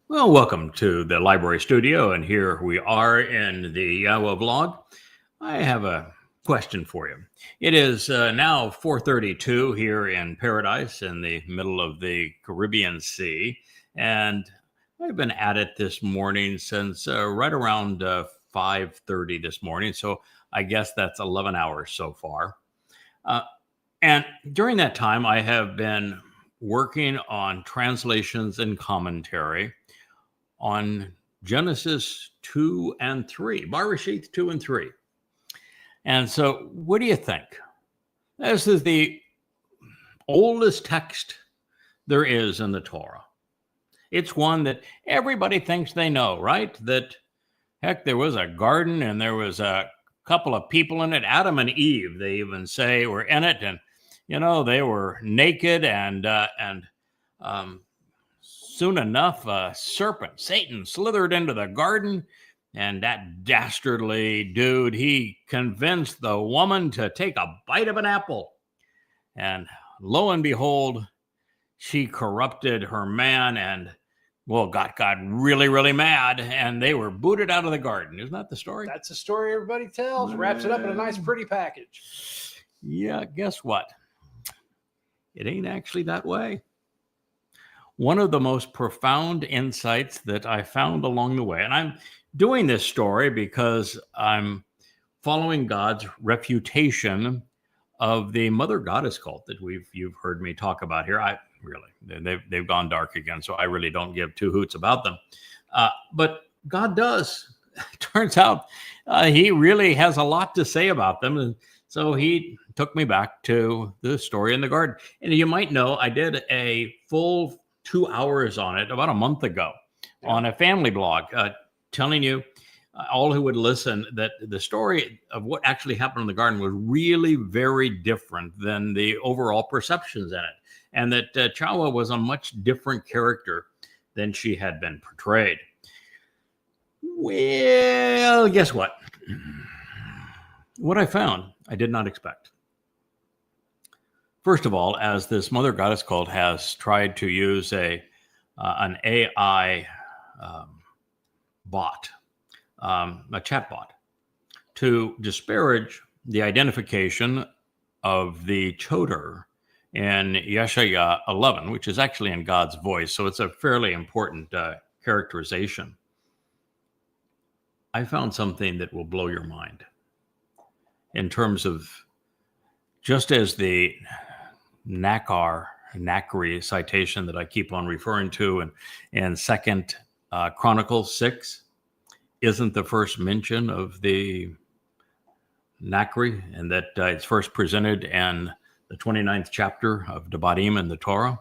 Well, welcome to the library studio, and here we are in the Yahweh vlog. I have a question for you. It is now 4:32 here in Paradise, in the middle of the Caribbean Sea, and I've been at it this morning since right around 5:30 this morning. So I guess that's 11 hours so far. Uh, and during that time, I have been working on translations and commentary on Genesis 2 and 3, Barashith 2 and 3. And so, what do you think? This is the oldest text there is in the Torah. It's one that everybody thinks they know, right? That, heck, there was a garden and there was a couple of people in it. Adam and Eve, they even say, were in it. And, they were naked and soon enough, a serpent, Satan, slithered into the garden, and that dastardly dude, he convinced the woman to take a bite of an apple. And lo and behold, she corrupted her man and, well, got really, really mad, and they were booted out of the garden. Isn't that the story? That's the story everybody tells. Wraps it up in a nice, pretty package. Yeah, guess what? It ain't actually that way. One of the most profound insights that I found along the way, and I'm doing this story because I'm following God's refutation of the mother goddess cult that you've heard me talk about here. I really, they've gone dark again, so I really don't give two hoots about them. But God does. Turns out he really has a lot to say about them, and so he took me back to the story in the garden. And you might know I did a full 2 hours on it about a month ago on a family blog, telling you all who would listen that the story of what actually happened in the garden was really very different than the overall perceptions in it, and that Chawa was a much different character than she had been portrayed. Well, guess what? What I found, I did not expect. First of all, as this mother goddess cult has tried to use an AI bot, a chat bot, to disparage the identification of the Chodar in Yeshaya 11, which is actually in God's voice. So it's a fairly important characterization. I found something that will blow your mind in terms of, just as the Nakri citation that I keep on referring to in Second Chronicles 6 isn't the first mention of the Nakri, and that it's first presented in the 29th chapter of Devarim in the Torah.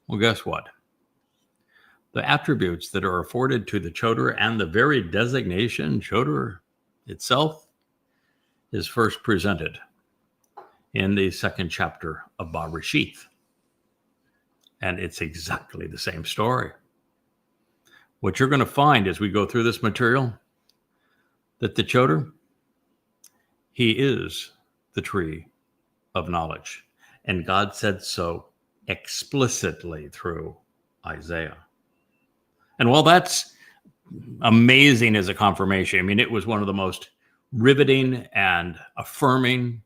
Well, guess what? The attributes that are afforded to the Chodar and the very designation Chodar itself is first presented in the second chapter of Barashith. And it's exactly the same story. What you're going to find as we go through this material, that the Chodar, he is the tree of knowledge. And God said so explicitly through Isaiah. And while that's amazing as a confirmation, I mean, it was one of the most riveting and affirming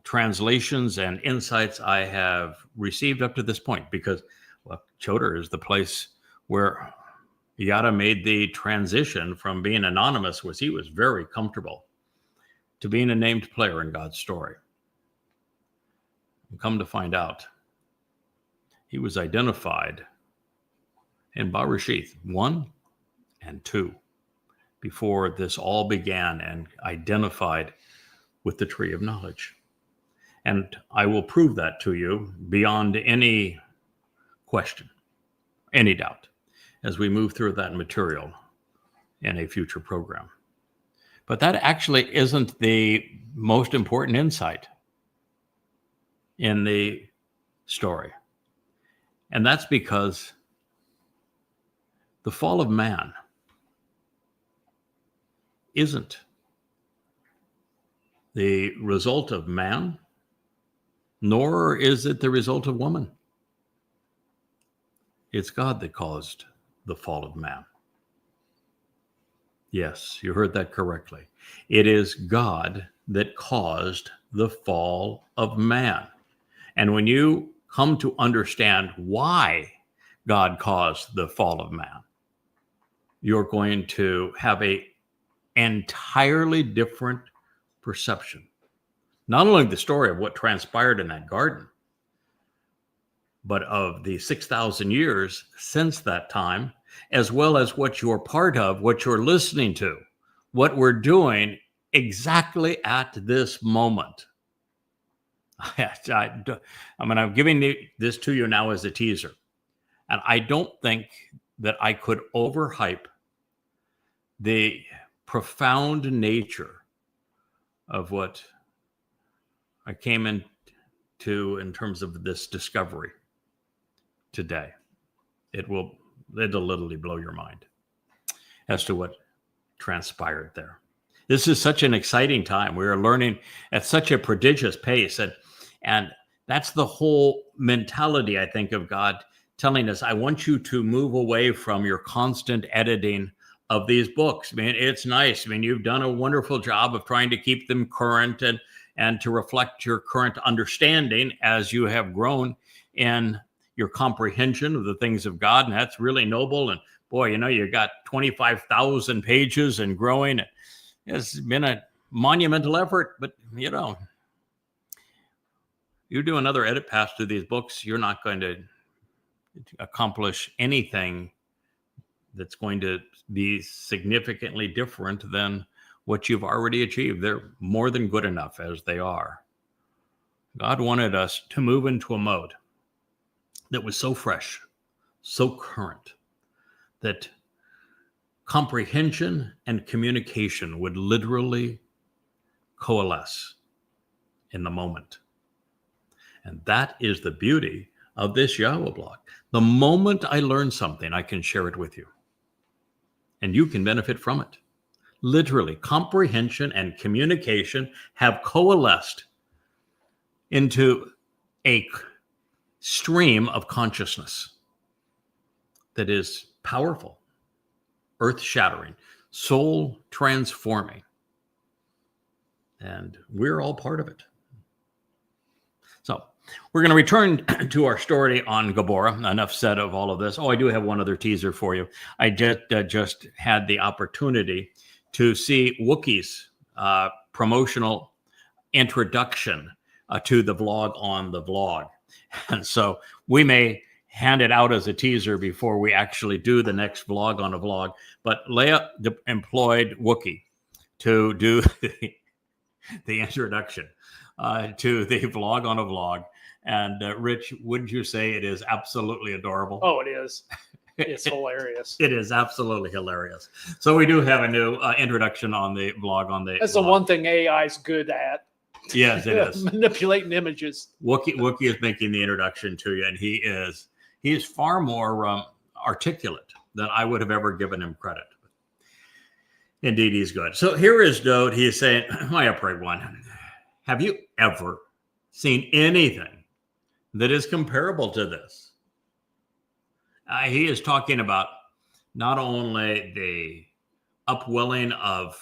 translations and insights I have received up to this point, because Chodar is the place where Yada made the transition from being anonymous, was he was very comfortable, to being a named player in God's story. And come to find out, he was identified in Barashith 1 and 2 before this all began, and identified with the tree of knowledge. And I will prove that to you beyond any question, any doubt, as we move through that material in a future program. But that actually isn't the most important insight in the story. And that's because the fall of man isn't the result of man, nor is it the result of woman. It's God that caused the fall of man. Yes, you heard that correctly. It is God that caused the fall of man. And when you come to understand why God caused the fall of man, you're going to have a entirely different perception. Not only the story of what transpired in that garden, but of the 6,000 years since that time, as well as what you're part of, what you're listening to, what we're doing exactly at this moment. I'm giving this to you now as a teaser. And I don't think that I could overhype the profound nature of what I came into in terms of this discovery today. It'll literally blow your mind as to what transpired there. This is such an exciting time. We are learning at such a prodigious pace. And that's the whole mentality, I think, of God telling us, I want you to move away from your constant editing of these books. I mean, it's nice. I mean, you've done a wonderful job of trying to keep them current and to reflect your current understanding as you have grown in your comprehension of the things of God. And that's really noble. And boy, you got 25,000 pages and growing. It's been a monumental effort, but you do another edit pass to these books, you're not going to accomplish anything that's going to be significantly different than what you've already achieved. They're more than good enough as they are. God wanted us to move into a mode that was so fresh, so current, that comprehension and communication would literally coalesce in the moment. And that is the beauty of this Yahweh blog. The moment I learn something, I can share it with you. And you can benefit from it. Literally, comprehension and communication have coalesced into a stream of consciousness that is powerful, earth-shattering, soul-transforming. And we're all part of it. So we're going to return to our story on Gibowr. Enough said of all of this. Oh, I do have one other teaser for you. I just had the opportunity to see Wookie's promotional introduction to the vlog on the vlog. And so we may hand it out as a teaser before we actually do the next vlog on a vlog. But Leah employed Wookie to do the introduction to the vlog on a vlog. And Rich, wouldn't you say it is absolutely adorable? Oh, it is. It's hilarious. It is absolutely hilarious. So we do have a new introduction on the vlog on the That's vlog. the one thing AI is good at. Yes, it is. Manipulating images. Wookie is making the introduction to you, and he is far more articulate than I would have ever given him credit. Indeed, he's good. So here is Dode. He is saying, my upright one, have you ever seen anything that is comparable to this? He is talking about not only the upwelling of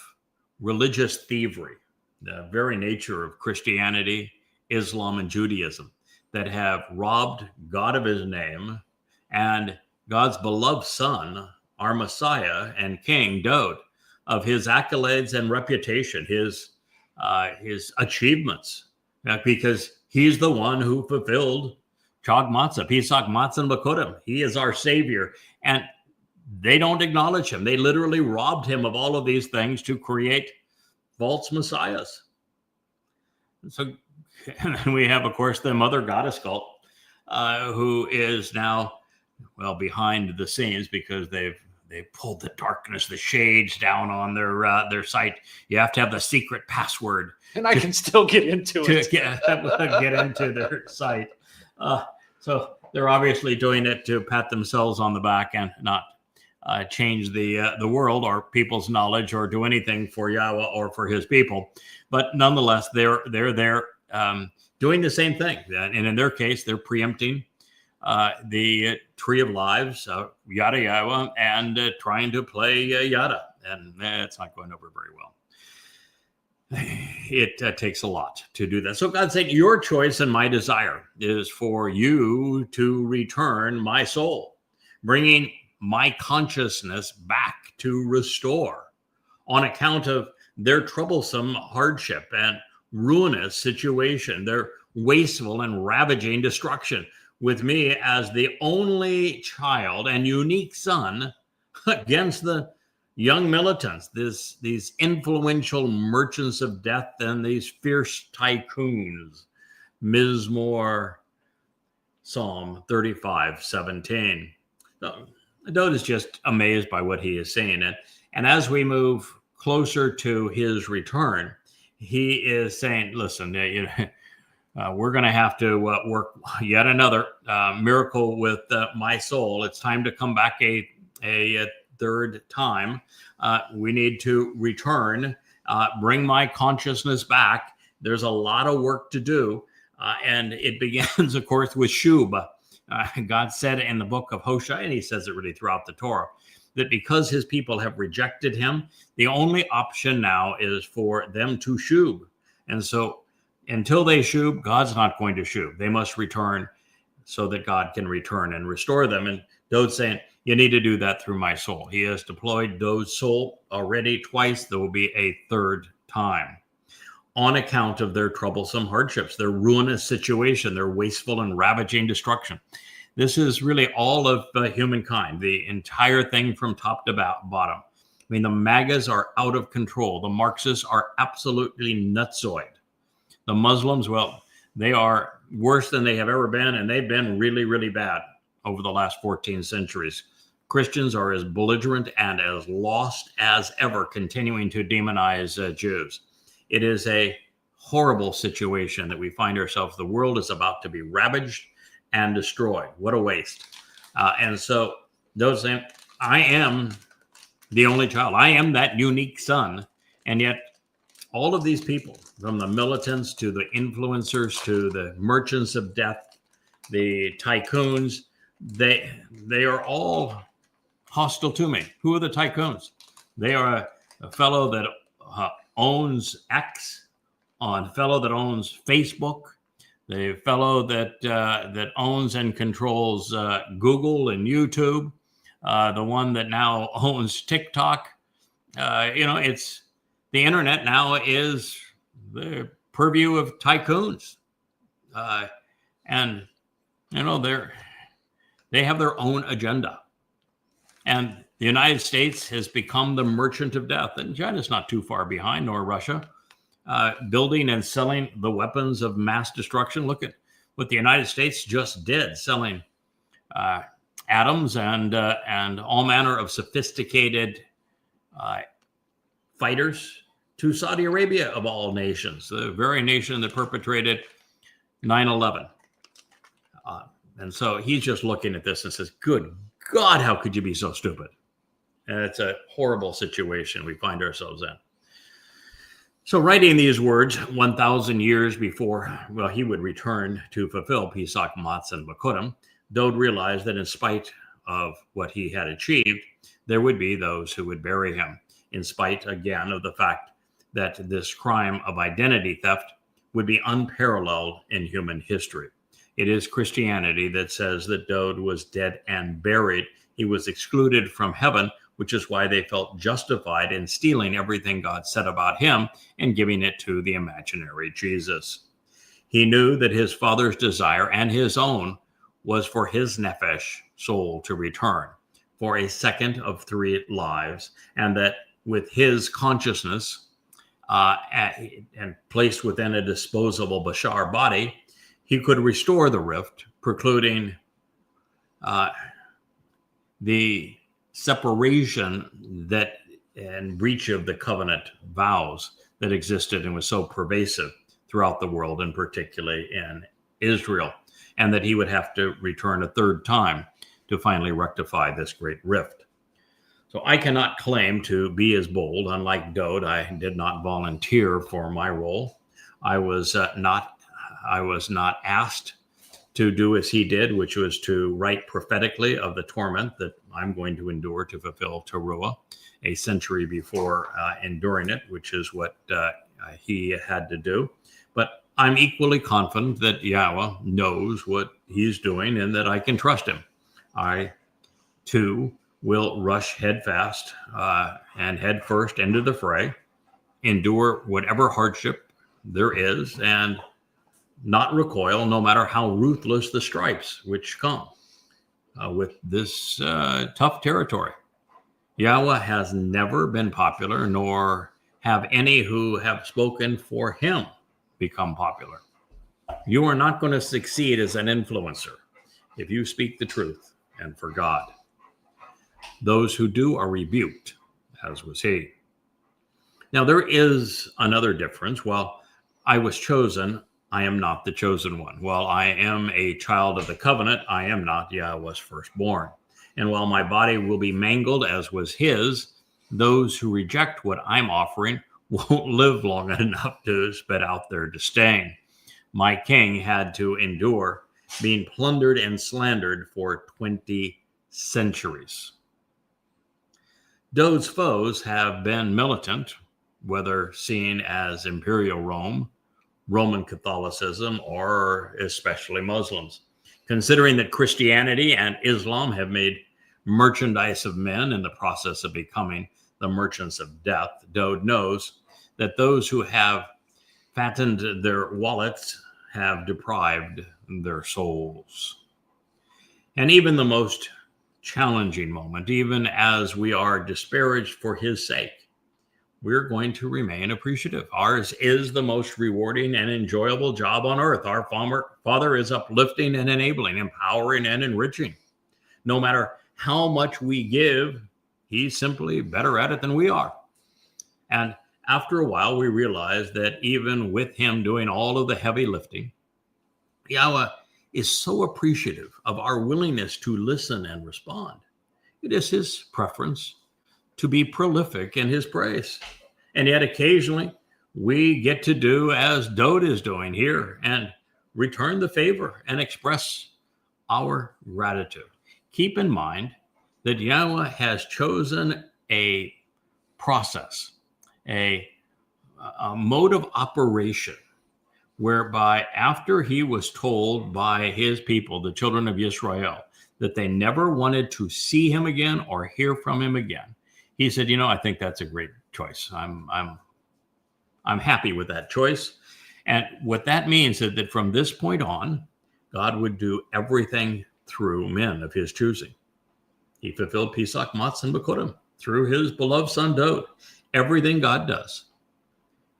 religious thievery, the very nature of Christianity, Islam, and Judaism that have robbed God of his name and God's beloved son, our Messiah and King, Dode, of his accolades and reputation, his achievements, because he's the one who fulfilled Chag Matzah, Pesach Matzah and Bakodim. He is our savior. And they don't acknowledge him. They literally robbed him of all of these things to create false messiahs. So and then we have, of course, the mother goddess cult, who is now, well, behind the scenes because they've pulled the darkness, the shades down on their site. You have to have the secret password. And I can still get into it. To get into their site. So they're obviously doing it to pat themselves on the back and not change the world or people's knowledge or do anything for Yahweh or for his people. But nonetheless, they're doing the same thing. And in their case, they're preempting the Tree of Lives, yada yada, and trying to play yada, and it's not going over very well. It takes a lot to do that. So God's saying, your choice and my desire is for you to return my soul, bringing my consciousness back to restore on account of their troublesome hardship and ruinous situation, their wasteful and ravaging destruction, with me as the only child and unique son against the young militants, these influential merchants of death and these fierce tycoons. Ms. Moore, Psalm 35:17. So, Dode is just amazed by what he is saying. And as we move closer to his return, he is saying, listen, we're going to have to work yet another miracle with my soul. It's time to come back a third time. We need to return, bring my consciousness back. There's a lot of work to do. And it begins, of course, with Shub. God said in the book of Hosea, and he says it really throughout the Torah, that because his people have rejected him, the only option now is for them to shub. And so until they shub, God's not going to shub. They must return so that God can return and restore them. And Dode's saying, you need to do that through my soul. He has deployed Dode's soul already twice. There will be a third time on account of their troublesome hardships, their ruinous situation, their wasteful and ravaging destruction. This is really all of humankind, the entire thing from top to bottom. I mean, the MAGAs are out of control. The Marxists are absolutely nutsoid. The Muslims, well, they are worse than they have ever been, and they've been really, really bad over the last 14 centuries. Christians are as belligerent and as lost as ever, continuing to demonize Jews. It is a horrible situation that we find ourselves. The world is about to be ravaged and destroyed. What a waste. And so those saying, I am the only child. I am that unique son. And yet all of these people, from the militants to the influencers to the merchants of death, the tycoons, they are all hostile to me. Who are the tycoons? They are a fellow that owns X, a fellow that owns Facebook, the fellow that owns and controls Google and YouTube, the one that now owns TikTok. It's the internet now is the purview of tycoons, and they have their own agenda. And the United States has become the merchant of death, and China's not too far behind, nor Russia, building and selling the weapons of mass destruction. Look at what the United States just did, selling atoms and all manner of sophisticated fighters to Saudi Arabia, of all nations, the very nation that perpetrated 9/11. And so he's just looking at this and says, good God, how could you be so stupid? And it's a horrible situation we find ourselves in. So writing these words 1,000 years before, he would return to fulfill Pesach, Matzah, and Bakurim, Dode realized that in spite of what he had achieved, there would be those who would bury him, in spite, again, of the fact that this crime of identity theft would be unparalleled in human history. It is Christianity that says that Dode was dead and buried. He was excluded from heaven, which is why they felt justified in stealing everything God said about him and giving it to the imaginary Jesus. He knew that his Father's desire and his own was for his nephesh soul to return for a second of 3 lives, and that with his consciousness and placed within a disposable Bashar body, he could restore the rift, precluding the separation that and breach of the covenant vows that existed and was so pervasive throughout the world, and particularly in Israel, and that he would have to return a third time to finally rectify this great rift. So I cannot claim to be as bold. Unlike Dode, I did not volunteer for my role. I was not asked to do as he did, which was to write prophetically of the torment that I'm going to endure to fulfill Teruah a century before enduring it, which is what he had to do. But I'm equally confident that Yahweh knows what he's doing and that I can trust him. I, too, will rush headfast and head first into the fray, endure whatever hardship there is, and not recoil, no matter how ruthless the stripes which come with this tough territory. Yahweh has never been popular, nor have any who have spoken for him become popular. You are not going to succeed as an influencer if you speak the truth and for God. Those who do are rebuked, as was he. Now, there is another difference. While I was chosen, I am not the chosen one. While I am a child of the covenant, I am not Yahweh's firstborn. And while my body will be mangled as was his, those who reject what I'm offering won't live long enough to spit out their disdain. My king had to endure being plundered and slandered for 20 centuries. Dode's foes have been militant, whether seen as Imperial Rome, Roman Catholicism, or especially Muslims. Considering that Christianity and Islam have made merchandise of men in the process of becoming the merchants of death, Dode knows that those who have fattened their wallets have deprived their souls. And even the most challenging moment, even as we are disparaged for his sake, we're going to remain appreciative. Ours is the most rewarding and enjoyable job on earth. Our Father is uplifting and enabling, empowering and enriching. No matter how much we give, he's simply better at it than we are. And after a while, we realize that even with him doing all of the heavy lifting, Yahweh is so appreciative of our willingness to listen and respond. It is his preference to be prolific in his praise. And yet occasionally we get to do as Dode is doing here and return the favor and express our gratitude. Keep in mind that Yahweh has chosen a process, a mode of operation, whereby after he was told by his people, the children of Israel, that they never wanted to see him again or hear from him again, he said, I think that's a great choice. I'm happy with that choice. And what that means is that from this point on, God would do everything through men of his choosing. He fulfilled Pesach, Matz, and Bekurim through his beloved son Dode. Everything God does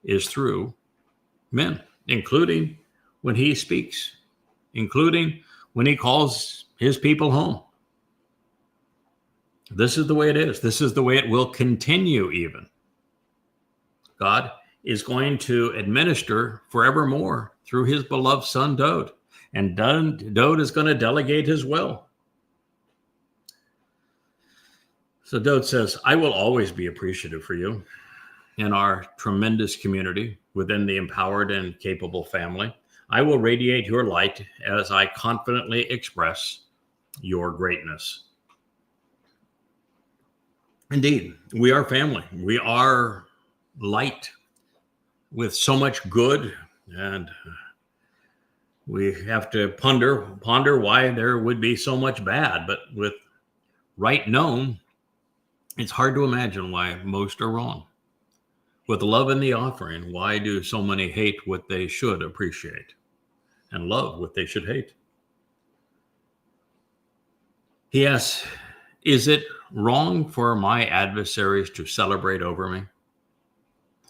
is through men, including when he speaks, including when he calls his people home. This is the way it is. This is the way it will continue even. God is going to administer forevermore through his beloved son Dode. And Dode is going to delegate his will. So Dode says, I will always be appreciative for you in our tremendous community within the empowered and capable family. I will radiate your light as I confidently express your greatness. Indeed, we are family. We are light with so much good, and we have to ponder why there would be so much bad. But with right known, it's hard to imagine why most are wrong. With love in the offering, why do so many hate what they should appreciate and love what they should hate? He asks, is it wrong for my adversaries to celebrate over me?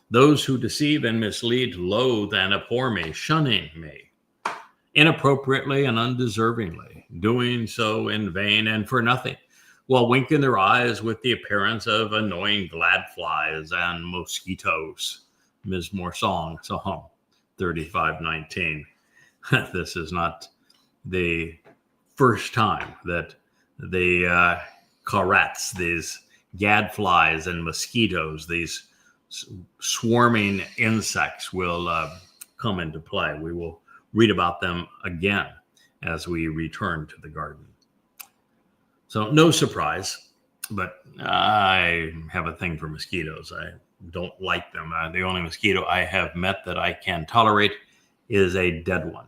Those who deceive and mislead loathe and abhor me, shunning me inappropriately and undeservingly, doing so in vain and for nothing, while winking their eyes with the appearance of annoying gladflies and mosquitoes. Mizmor Song 35:19. This is not the first time that the carets, these gadflies and mosquitoes, these swarming insects will come into play. We will read about them again. as we return to the garden. So no surprise, but I have a thing for mosquitoes. I don't like them. The only mosquito I have met that I can tolerate is a dead one.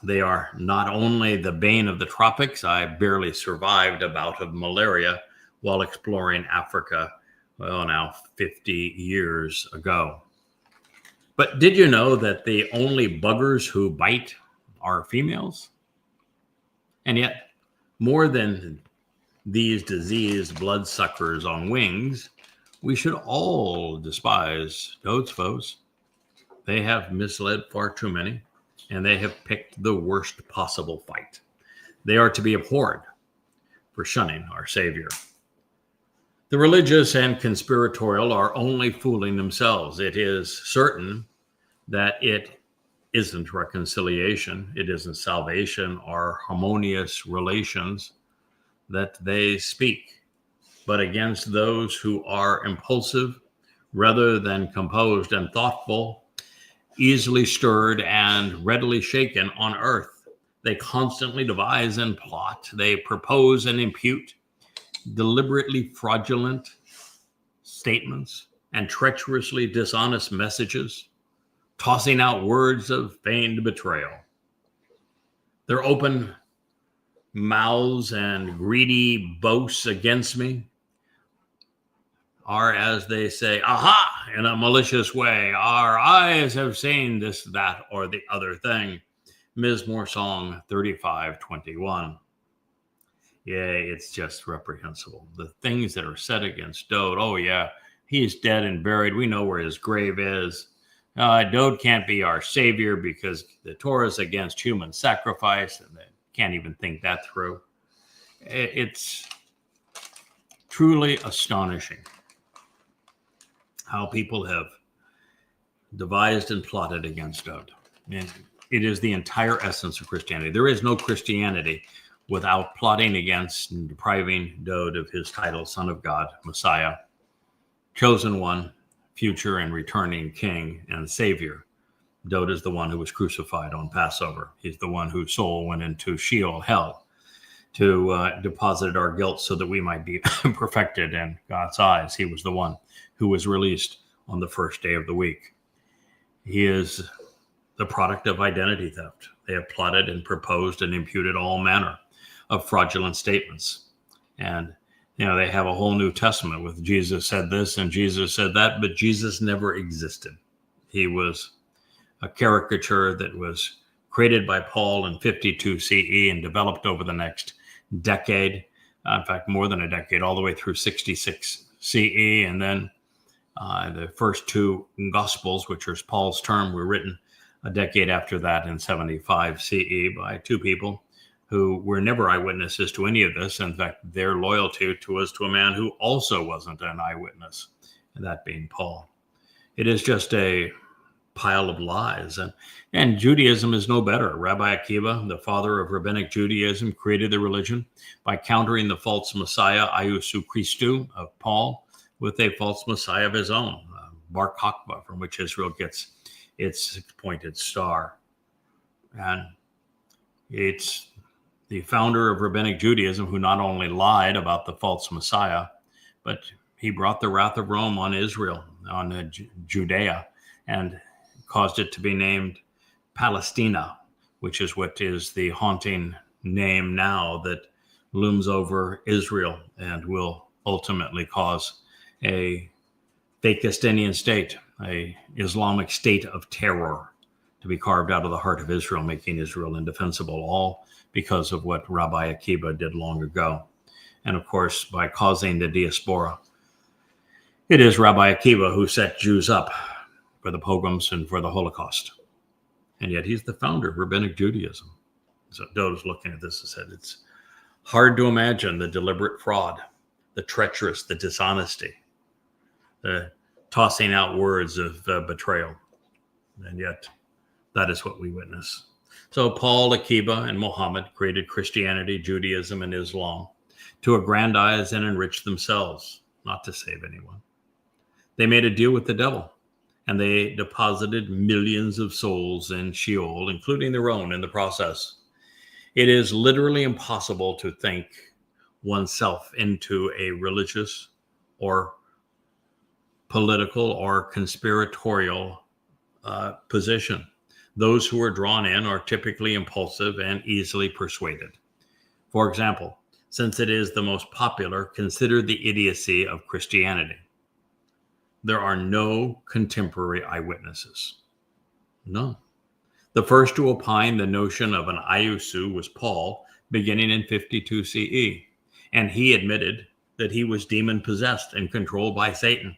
They are not only the bane of the tropics. I barely survived a bout of malaria while exploring Africa, well, now 50 years ago. But did you know that the only buggers who bite are females? And yet, more than these diseased bloodsuckers on wings, we should all despise those foes. They have misled far too many, and they have picked the worst possible fight. They are to be abhorred for shunning our Savior. The religious and conspiratorial are only fooling themselves. It is certain that it isn't reconciliation, it isn't salvation or harmonious relations that they speak, but against those who are impulsive rather than composed and thoughtful, easily stirred and readily shaken on earth. They constantly devise and plot. They propose and impute deliberately fraudulent statements and treacherously dishonest messages, tossing out words of feigned betrayal. Their open mouths and greedy boasts against me are, as they say, aha, in a malicious way. Our eyes have seen this, that, or the other thing. Mizmor Song 35:21. Yeah, it's just reprehensible. The things that are said against Dowd. Oh, yeah, he's dead and buried. We know where his grave is. Dowd can't be our savior because the Torah is against human sacrifice, and they can't even think that through. It's truly astonishing how people have devised and plotted against Dowd. And it is the entire essence of Christianity. There is no Christianity without plotting against and depriving Dowd of his title, Son of God, Messiah, chosen one, future and returning King and Savior. Dowd is the one who was crucified on Passover. He's the one whose soul went into Sheol, hell, to deposit our guilt so that we might be perfected in God's eyes. He was the one who was released on the first day of the week. He is the product of identity theft. They have plotted and proposed and imputed all manner of fraudulent statements. And, they have a whole New Testament with Jesus said this and Jesus said that, but Jesus never existed. He was a caricature that was created by Paul in 52 CE and developed over the next decade. In fact, more than a decade, all the way through 66 CE. And then the first two Gospels, which is Paul's term, were written a decade after that in 75 CE by two people who were never eyewitnesses to any of this. In fact, their loyalty was to a man who also wasn't an eyewitness, and that being Paul. It is just a pile of lies. And Judaism is no better. Rabbi Akiva, the father of rabbinic Judaism, created the religion by countering the false Messiah, Iesu Christou, of Paul, with a false Messiah of his own, Bar Kokhba, from which Israel gets its six-pointed star. And it's the founder of rabbinic Judaism who not only lied about the false Messiah, but he brought the wrath of Rome on Israel, on Judea, and caused it to be named Palestina, which is what is the haunting name now that looms over Israel and will ultimately cause a Fakistinian state, a Islamic state of terror, to be carved out of the heart of Israel, making Israel indefensible, all because of what Rabbi Akiva did long ago. And of course, by causing the diaspora. It is Rabbi Akiva who set Jews up for the pogroms and for the Holocaust. And yet he's the founder of rabbinic Judaism. So Dowd was looking at this and said, it's hard to imagine the deliberate fraud, the treacherous, the dishonesty, the tossing out words of betrayal. And yet that is what we witness. So Paul, Akiva, and Muhammad created Christianity, Judaism, and Islam to aggrandize and enrich themselves, not to save anyone. They made a deal with the devil, and they deposited millions of souls in Sheol, including their own, in the process. It is literally impossible to think oneself into a religious or political or conspiratorial position. Those who are drawn in are typically impulsive and easily persuaded. For example, since it is the most popular, consider the idiocy of Christianity. There are no contemporary eyewitnesses. None. The first to opine the notion of an Iusu was Paul, beginning in 52 CE, and he admitted that he was demon-possessed and controlled by Satan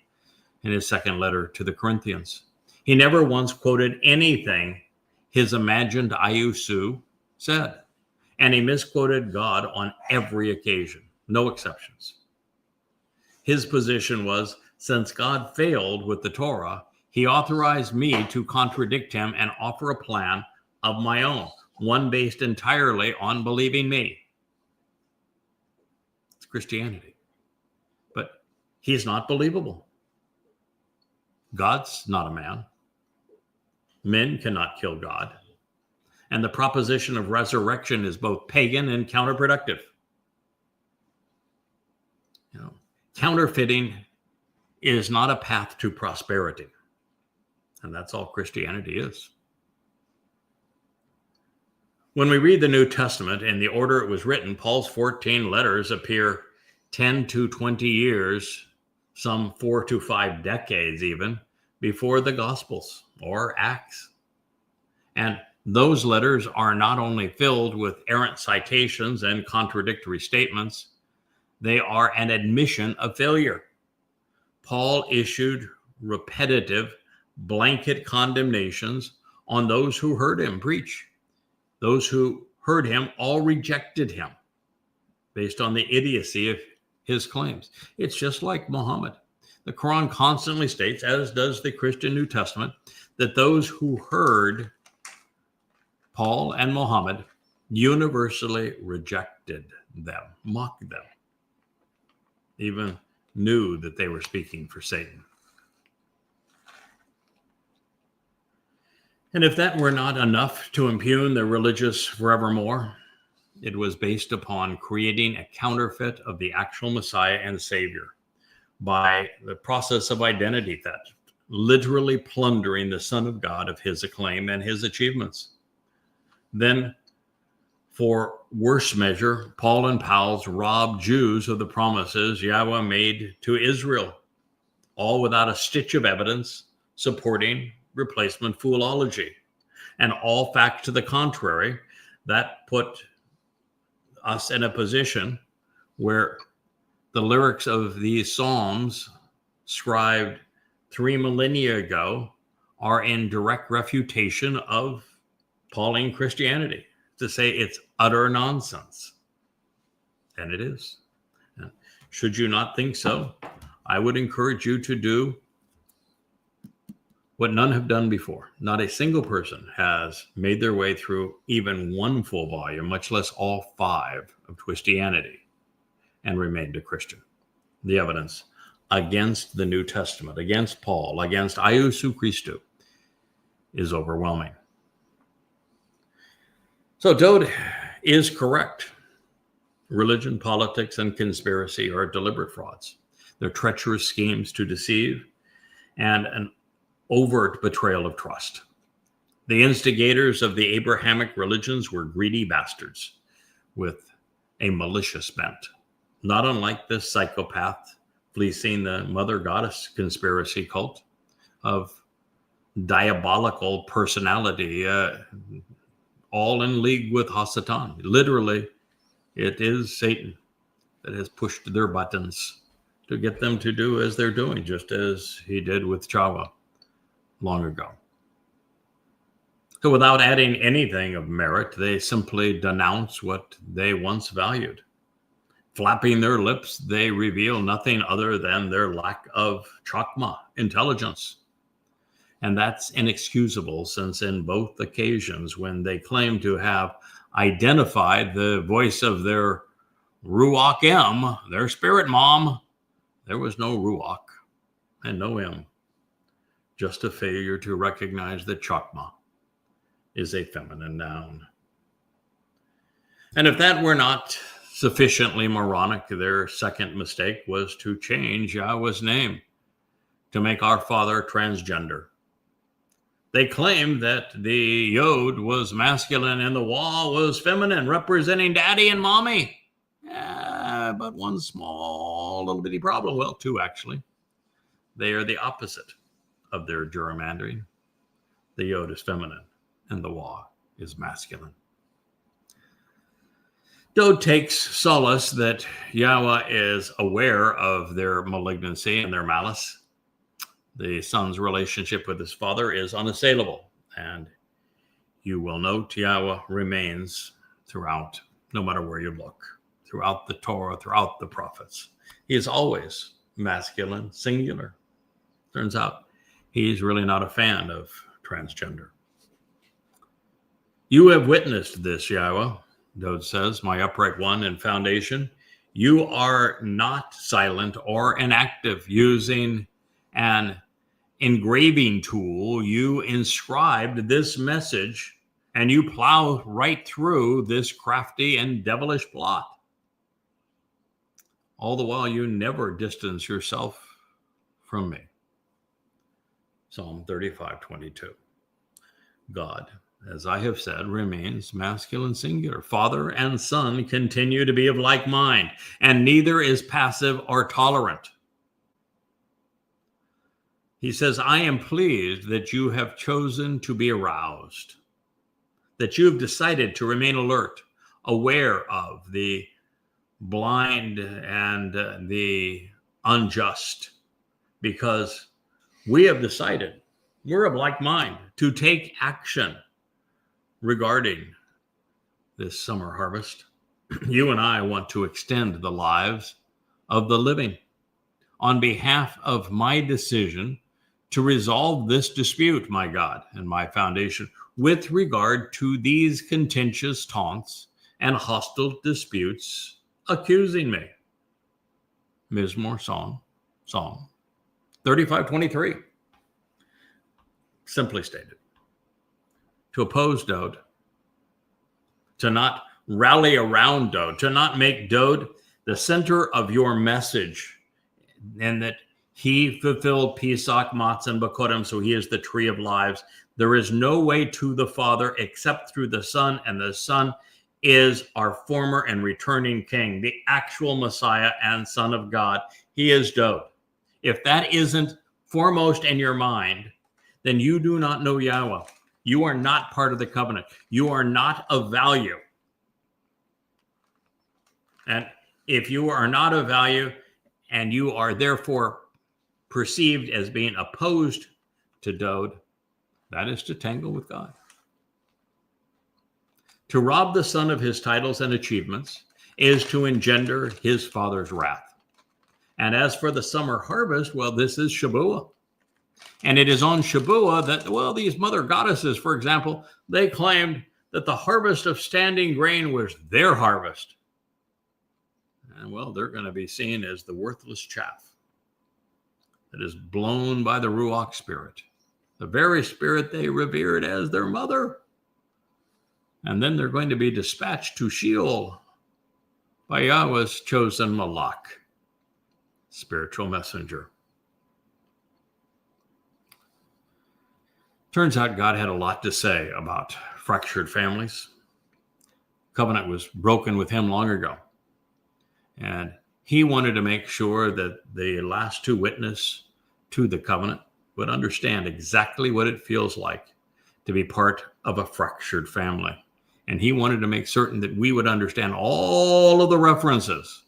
in his second letter to the Corinthians. He never once quoted anything his imagined Iusu said, and he misquoted God on every occasion, no exceptions. His position was, since God failed with the Torah, he authorized me to contradict him and offer a plan of my own, one based entirely on believing me. It's Christianity. But he's not believable. God's not a man. Men cannot kill God. And the proposition of resurrection is both pagan and counterproductive. Counterfeiting is not a path to prosperity. And that's all Christianity is. When we read the New Testament in the order it was written, Paul's 14 letters appear 10 to 20 years, some 4 to 5 decades even, before the Gospels or Acts. And those letters are not only filled with errant citations and contradictory statements, they are an admission of failure. Paul issued repetitive, blanket condemnations on those who heard him preach. Those who heard him all rejected him based on the idiocy of his claims. It's just like Muhammad. The Quran constantly states, as does the Christian New Testament, that those who heard Paul and Muhammad universally rejected them, mocked them, even knew that they were speaking for Satan. And if that were not enough to impugn the religious forevermore, it was based upon creating a counterfeit of the actual Messiah and Savior by the process of identity theft, literally plundering the Son of God of his acclaim and his achievements. Then, for worse measure, Paul and pals robbed Jews of the promises Yahweh made to Israel, all without a stitch of evidence supporting replacement foolology, and all facts to the contrary that put us in a position where the lyrics of these psalms scribed 3 millennia ago are in direct refutation of Pauline Christianity, to say it's utter nonsense. And it is. Should you not think so, I would encourage you to do what none have done before. Not a single person has made their way through even one full volume, much less all 5 of Christianity, and remained a Christian. The evidence against the New Testament, against Paul, against Iusu Christou is overwhelming. So Dode is correct. Religion, politics, and conspiracy are deliberate frauds. They're treacherous schemes to deceive and an overt betrayal of trust. The instigators of the Abrahamic religions were greedy bastards with a malicious bent, not unlike the psychopath fleecing the mother goddess conspiracy cult of diabolical personality, all in league with Hasatan. Literally, it is Satan that has pushed their buttons to get them to do as they're doing, just as he did with Chava long ago. So without adding anything of merit, they simply denounce what they once valued. Flapping their lips, they reveal nothing other than their lack of chakma, intelligence. And that's inexcusable, since in both occasions when they claim to have identified the voice of their Ruach M, their spirit mom, there was no Ruach and no M. Just a failure to recognize that chakma is a feminine noun. And if that were not sufficiently moronic, their second mistake was to change Yahweh's name to make our Father transgender. They claimed that the Yod was masculine and the Wah was feminine, representing daddy and mommy. But one small little bitty problem, well, two actually. They are the opposite of their gerrymandering. The Yod is feminine and the Wah is masculine. Dode takes solace that Yahweh is aware of their malignancy and their malice. The son's relationship with his father is unassailable, and you will note Yahweh remains throughout, no matter where you look, throughout the Torah, throughout the prophets. He is always masculine, singular. Turns out he's really not a fan of transgender. You have witnessed this, Yahweh, Dode says, my upright one and foundation. You are not silent or inactive. Using an engraving tool, you inscribed this message and you plow right through this crafty and devilish plot. All the while, you never distance yourself from me. Psalm 35:22. God, as I have said, remains masculine singular. Father and son continue to be of like mind, and neither is passive or tolerant. He says, I am pleased that you have chosen to be aroused, that you have decided to remain alert, aware of the blind and the unjust, because we have decided, we're of like mind, to take action regarding this summer harvest. You and I want to extend the lives of the living on behalf of my decision to resolve this dispute, my God and my foundation, with regard to these contentious taunts and hostile disputes accusing me. Mizmor Psalm 35:23. Simply stated, to oppose Dode, to not rally around Dode, to not make Dode the center of your message, and that he fulfilled Pesach, Matzah, and Bakorim, so he is the tree of lives. There is no way to the Father except through the Son, and the Son is our former and returning King, the actual Messiah and Son of God. He is Dode. If that isn't foremost in your mind, then you do not know Yahweh. You are not part of the covenant. You are not of value. And if you are not of value and you are therefore perceived as being opposed to Dode, that is to tangle with God. To rob the Son of his titles and achievements is to engender his Father's wrath. And as for the summer harvest, well, this is Shabuah. And it is on Shabuah that, well, these mother goddesses, for example, they claimed that the harvest of standing grain was their harvest. And, well, they're going to be seen as the worthless chaff that is blown by the Ruach spirit, the very spirit they revered as their mother. And then they're going to be dispatched to Sheol by Yahweh's chosen Malach, spiritual messenger. Turns out God had a lot to say about fractured families. Covenant was broken with him long ago. And he wanted to make sure that the last two witness to the covenant would understand exactly what it feels like to be part of a fractured family. And he wanted to make certain that we would understand all of the references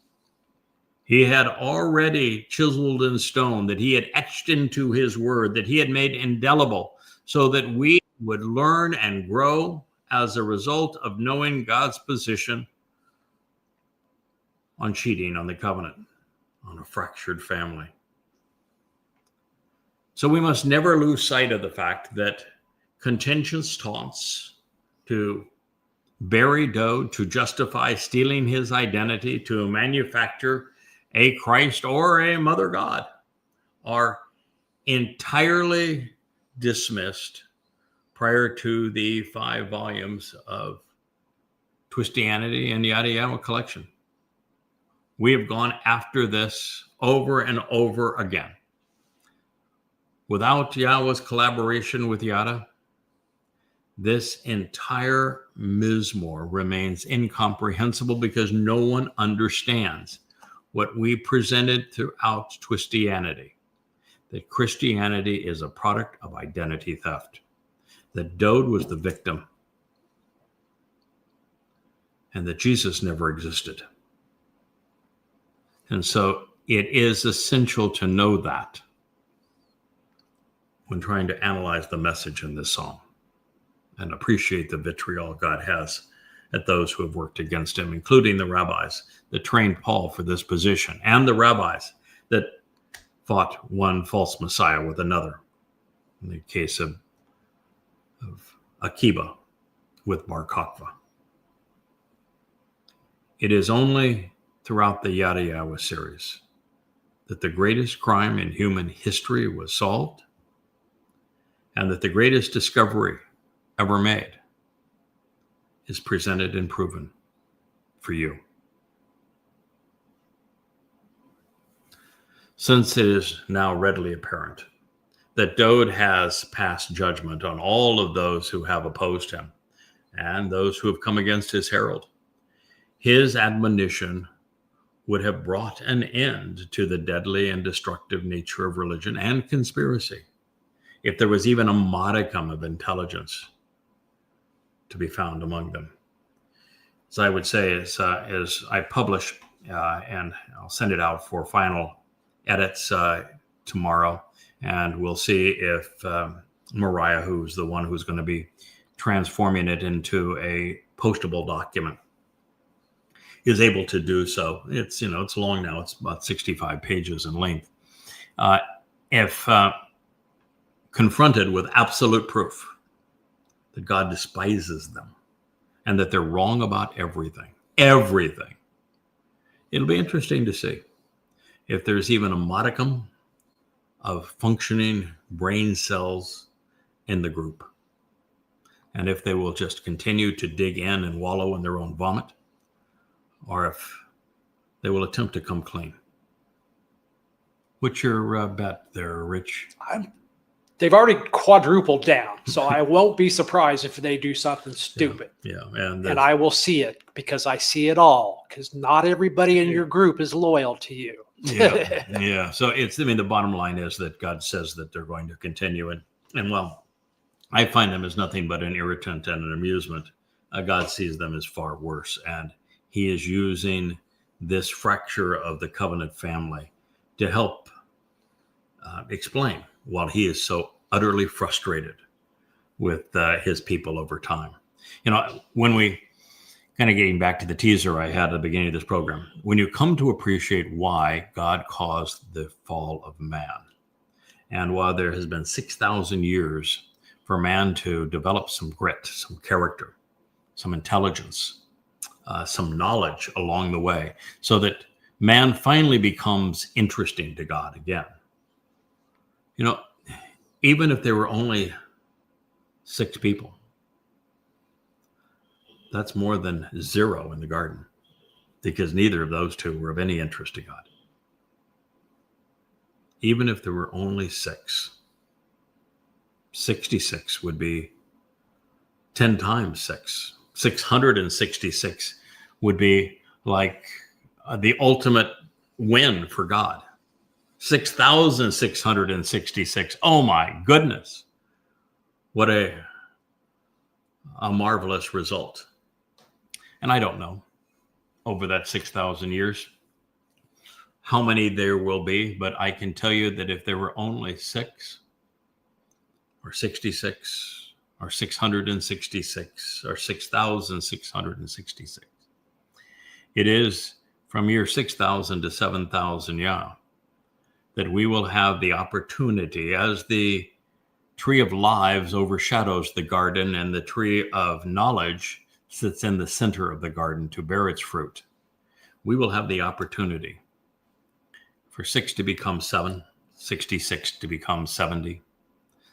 he had already chiseled in stone, that he had etched into his word, that he had made indelible, so that we would learn and grow as a result of knowing God's position on cheating on the covenant, on a fractured family. So we must never lose sight of the fact that contentious taunts to bury Dode, to justify stealing his identity, to manufacture a Christ or a mother God, are entirely dismissed prior to the 5 volumes of Twistianity and Yada Yada collection. We have gone after this over and over again. Without Yahweh's collaboration with Yada, this entire Mizmor remains incomprehensible because no one understands what we presented throughout Twistianity, that Christianity is a product of identity theft, that Dode was the victim, and that Jesus never existed. And so it is essential to know that when trying to analyze the message in this song and appreciate the vitriol God has at those who have worked against him, including the rabbis that trained Paul for this position and the rabbis that fought one false Messiah with another. In the case of Akiba with Bar Kokhba. It is only throughout the Yada Yahweh series that the greatest crime in human history was solved and that the greatest discovery ever made is presented and proven for you. Since it is now readily apparent that Dode has passed judgment on all of those who have opposed him and those who have come against his herald, his admonition would have brought an end to the deadly and destructive nature of religion and conspiracy if there was even a modicum of intelligence to be found among them. As I would say, as I publish, and I'll send it out for final edits tomorrow, and we'll see if Mariah, who's the one who's going to be transforming it into a postable document, is able to do so. It's long now. It's about 65 pages in length. If confronted with absolute proof that God despises them and that they're wrong about everything, it'll be interesting to see if there's even a modicum of functioning brain cells in the group, and if they will just continue to dig in and wallow in their own vomit, or if they will attempt to come clean. What's your bet there, Rich? They've already quadrupled down, so I won't be surprised if they do something stupid. Yeah. And I will see it because I see it all, because not everybody in your group is loyal to you. Yeah. So the bottom line is that God says that they're going to continue. And well, I find them as nothing but an irritant and an amusement. God sees them as far worse. And he is using this fracture of the covenant family to help explain while he is so utterly frustrated with his people over time. When we kind of getting back to the teaser I had at the beginning of this program, when you come to appreciate why God caused the fall of man, and while there has been 6,000 years for man to develop some grit, some character, some intelligence, some knowledge along the way, so that man finally becomes interesting to God again. Even if there were only 6 people, that's more than 0 in the garden, because neither of those 2 were of any interest to God. Even if there were only 6, 66 would be 10 times 6. 666 would be like the ultimate win for God. 6,666. Oh my goodness. What a marvelous result. And I don't know over that 6,000 years how many there will be, but I can tell you that if there were only 6 or 66 or 666 or 6,666, it is from year 6,000 to 7,000 that we will have the opportunity, as the tree of lives overshadows the garden and the tree of knowledge sits in the center of the garden to bear its fruit. We will have the opportunity for 6 to become 7, 66 to become 70,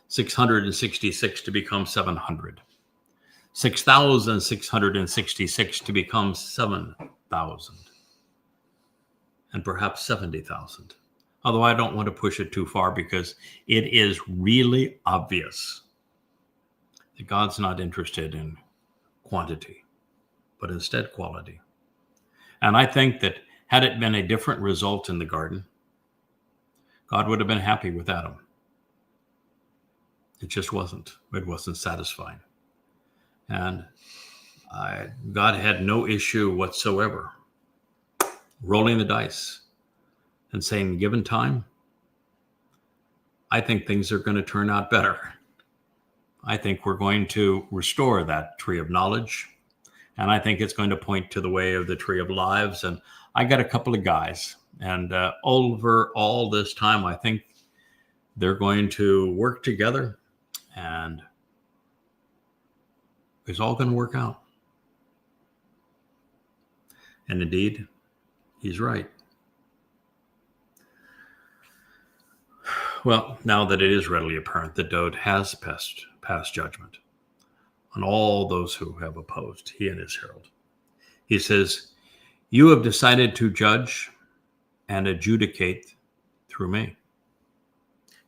666 to become 700, 6,666 to become 7,000, and perhaps 70,000. Although I don't want to push it too far, because it is really obvious that God's not interested in quantity, but instead quality. And I think that had it been a different result in the garden, God would have been happy with Adam. It just wasn't. It wasn't satisfying. And God had no issue whatsoever rolling the dice and saying, given time, I think things are going to turn out better. I think we're going to restore that tree of knowledge. And I think it's going to point to the way of the tree of lives. And I got a couple of guys. And over all this time, I think they're going to work together. And it's all going to work out. And indeed, he's right. Well, now that it is readily apparent that Dowd has passed judgment on all those who have opposed, he and his herald, he says, you have decided to judge and adjudicate through me,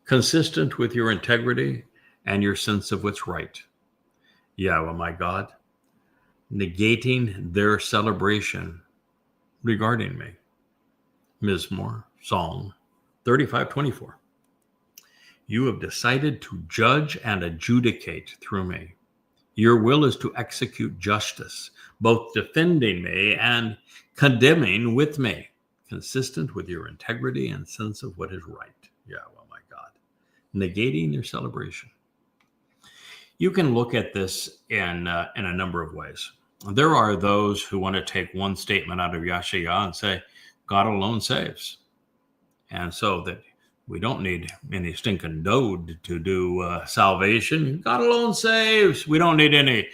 consistent with your integrity and your sense of what's right. Yahweh, my God, negating their celebration regarding me. Mizmor, Psalm 35:24. You have decided to judge and adjudicate through me. Your will is to execute justice, both defending me and condemning with me, consistent with your integrity and sense of what is right. Yahweh, my God, negating their celebration. You can look at this in a number of ways. There are those who want to take one statement out of Yashayah and say, God alone saves. And so that we don't need any stinking Dowd to do salvation. God alone saves. We don't need any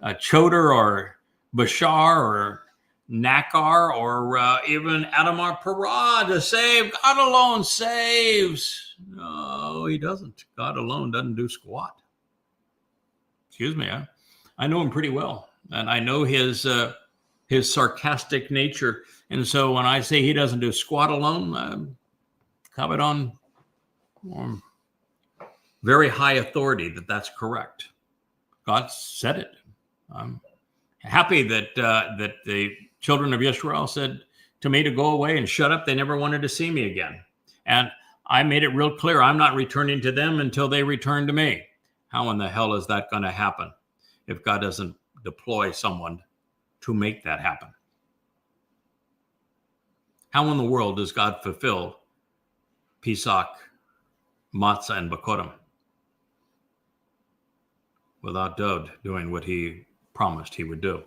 Choder or Bashar or Nakar or even Adamar Parah to save. God alone saves. No, he doesn't. God alone doesn't do squat. Excuse me, I know him pretty well, and I know his sarcastic nature. And so when I say he doesn't do squat alone, comment on very high authority that that's correct. God said it. I'm happy that the children of Israel said to me to go away and shut up. They never wanted to see me again. And I made it real clear, I'm not returning to them until they return to me. How in the hell is that going to happen if God doesn't deploy someone to make that happen? How in the world does God fulfill Pesach, Matzah, and Bakorim without Dowd doing what he promised he would do?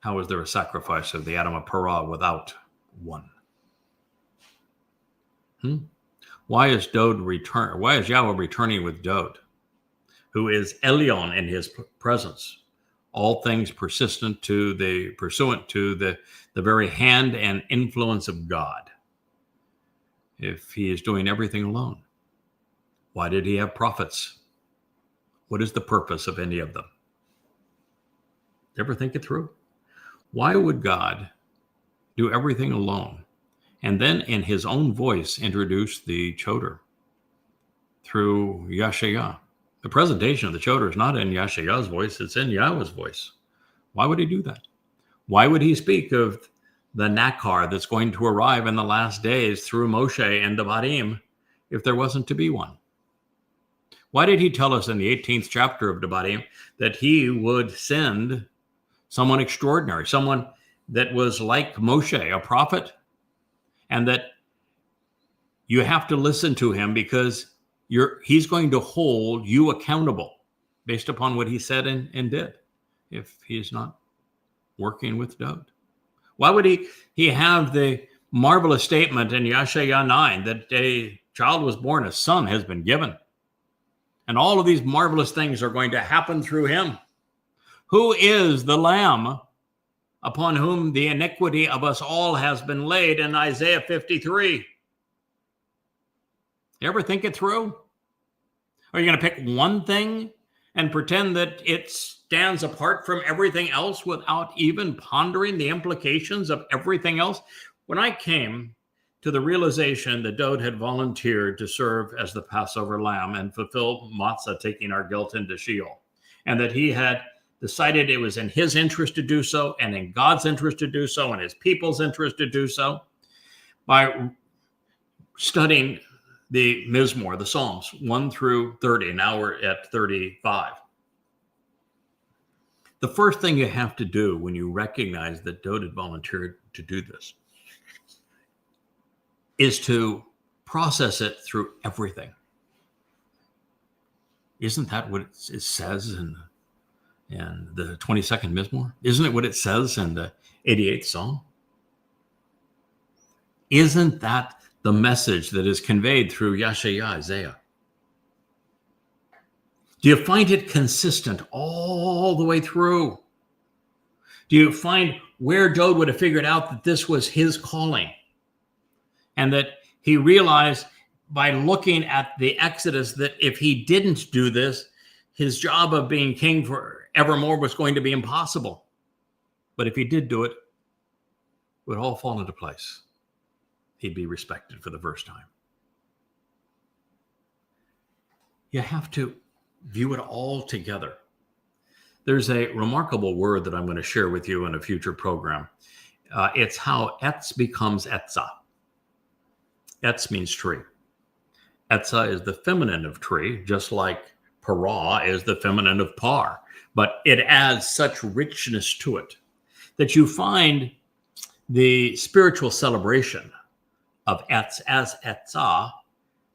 How is there a sacrifice of the Adam of Parah without one? Why is Yahweh returning with Dowd, who is Elyon in his presence? All things pursuant to the very hand and influence of God. If he is doing everything alone, why did he have prophets? What is the purpose of any of them? Ever think it through? Why would God do everything alone and then in his own voice introduce the Choder through Yashayah? The presentation of the Choder is not in Yashayah's voice, it's in Yahweh's voice. Why would he do that? Why would he speak of the Nakar that's going to arrive in the last days through Moshe and Devarim if there wasn't to be one? Why did he tell us in the 18th chapter of Devarim that he would send someone extraordinary, someone that was like Moshe, a prophet, and that you have to listen to him because he's going to hold you accountable based upon what he said and did if he's not working with Dowd? Why would he have the marvelous statement in Yashayah 9 that a child was born, a son has been given, and all of these marvelous things are going to happen through him? Who is the Lamb upon whom the iniquity of us all has been laid in Isaiah 53? You ever think it through? Are you going to pick one thing and pretend that it stands apart from everything else without even pondering the implications of everything else? When I came to the realization that Dowd had volunteered to serve as the Passover lamb and fulfill matzah, taking our guilt into Sheol, and that he had decided it was in his interest to do so, and in God's interest to do so, and his people's interest to do so, by studying the Mizmor, the Psalms, 1 through 30. Now we're at 35. The first thing you have to do when you recognize that Dowd had volunteered to do this is to process it through everything. Isn't that what it says in the 22nd Mizmor? Isn't it what it says in the 88th Psalm? Isn't that the message that is conveyed through Yeshaya, Isaiah? Do you find it consistent all the way through? Do you find where Dowd would have figured out that this was his calling? And that he realized by looking at the Exodus that if he didn't do this, his job of being king forevermore was going to be impossible. But if he did do it, it would all fall into place. He'd be respected for the first time. You have to view it all together. There's a remarkable word that I'm going to share with you in a future program. It's how etz becomes etzah. Etz means tree. Etzah is the feminine of tree, just like para is the feminine of par. But it adds such richness to it that you find the spiritual celebration of etz as etzah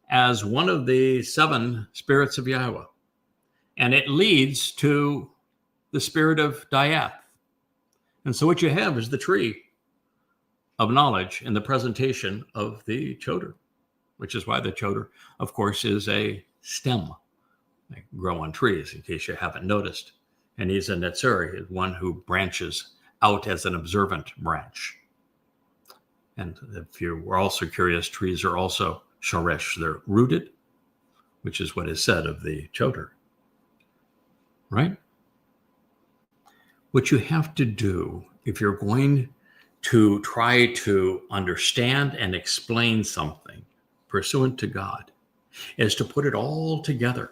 as one of the 7 spirits of Yahweh. And it leads to the spirit of Diath. And so what you have is the tree of knowledge in the presentation of the choder, which is why the choder, of course, is a stem. They grow on trees, in case you haven't noticed. And he's a netzir, one who branches out as an observant branch. And if you were also curious, trees are also shoresh. They're rooted, which is what is said of the choder. Right? What you have to do if you're going to try to understand and explain something pursuant to God is to put it all together,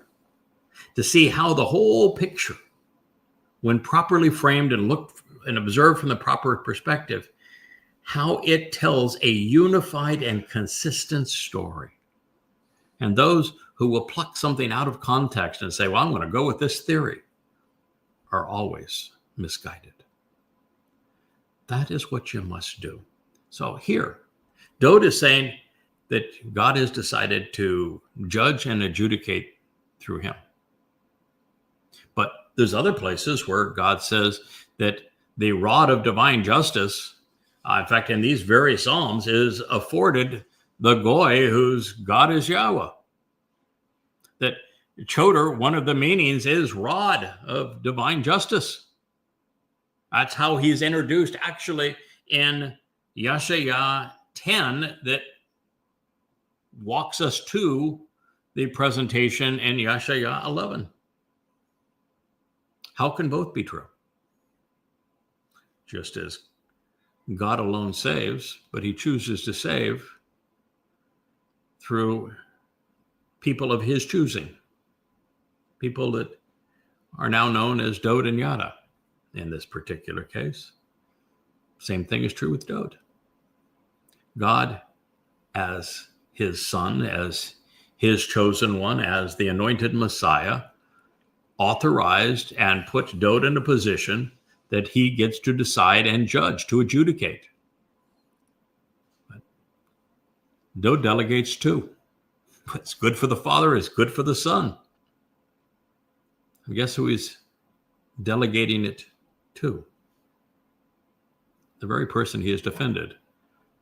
to see how the whole picture, when properly framed and looked and observed from the proper perspective, how it tells a unified and consistent story. And those who will pluck something out of context and say, well, I'm going to go with this theory, are always misguided. That is what you must do. So here, Dowd is saying that God has decided to judge and adjudicate through him. But there's other places where God says that the rod of divine justice, in fact, in these very Psalms, is afforded the goy whose God is Yahweh. That choder, one of the meanings is rod of divine justice. That's how he's introduced actually in Yeshaya 10 that walks us to the presentation in Yeshaya 11. How can both be true? Just as God alone saves, but he chooses to save through people of his choosing, people that are now known as Dowd and Yada in this particular case. Same thing is true with Dowd. God, as his son, as his chosen one, as the anointed Messiah, authorized and put Dowd in a position that he gets to decide and judge, to adjudicate. But Dowd delegates too. What's good for the Father is good for the Son. And guess who he's delegating it to? The very person he has defended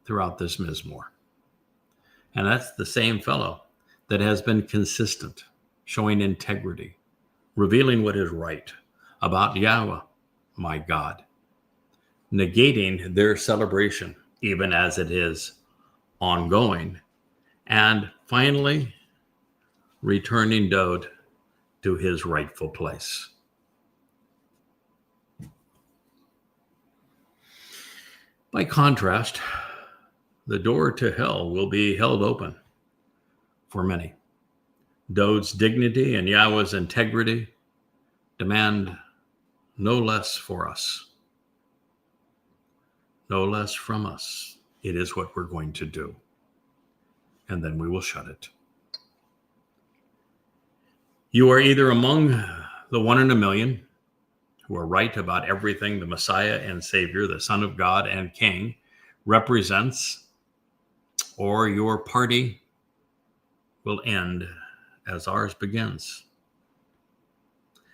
throughout this Mizmor. And that's the same fellow that has been consistent, showing integrity, revealing what is right about Yahweh, my God, negating their celebration, even as it is ongoing, and finally returning Dowd to his rightful place. By contrast, the door to hell will be held open for many. Dod's dignity and Yahweh's integrity demand no less for us, no less from us. It is what we're going to do. And then we will shut it. You are either among the 1 in a million who are right about everything the Messiah and Savior, the Son of God and King, represents, or your party will end as ours begins.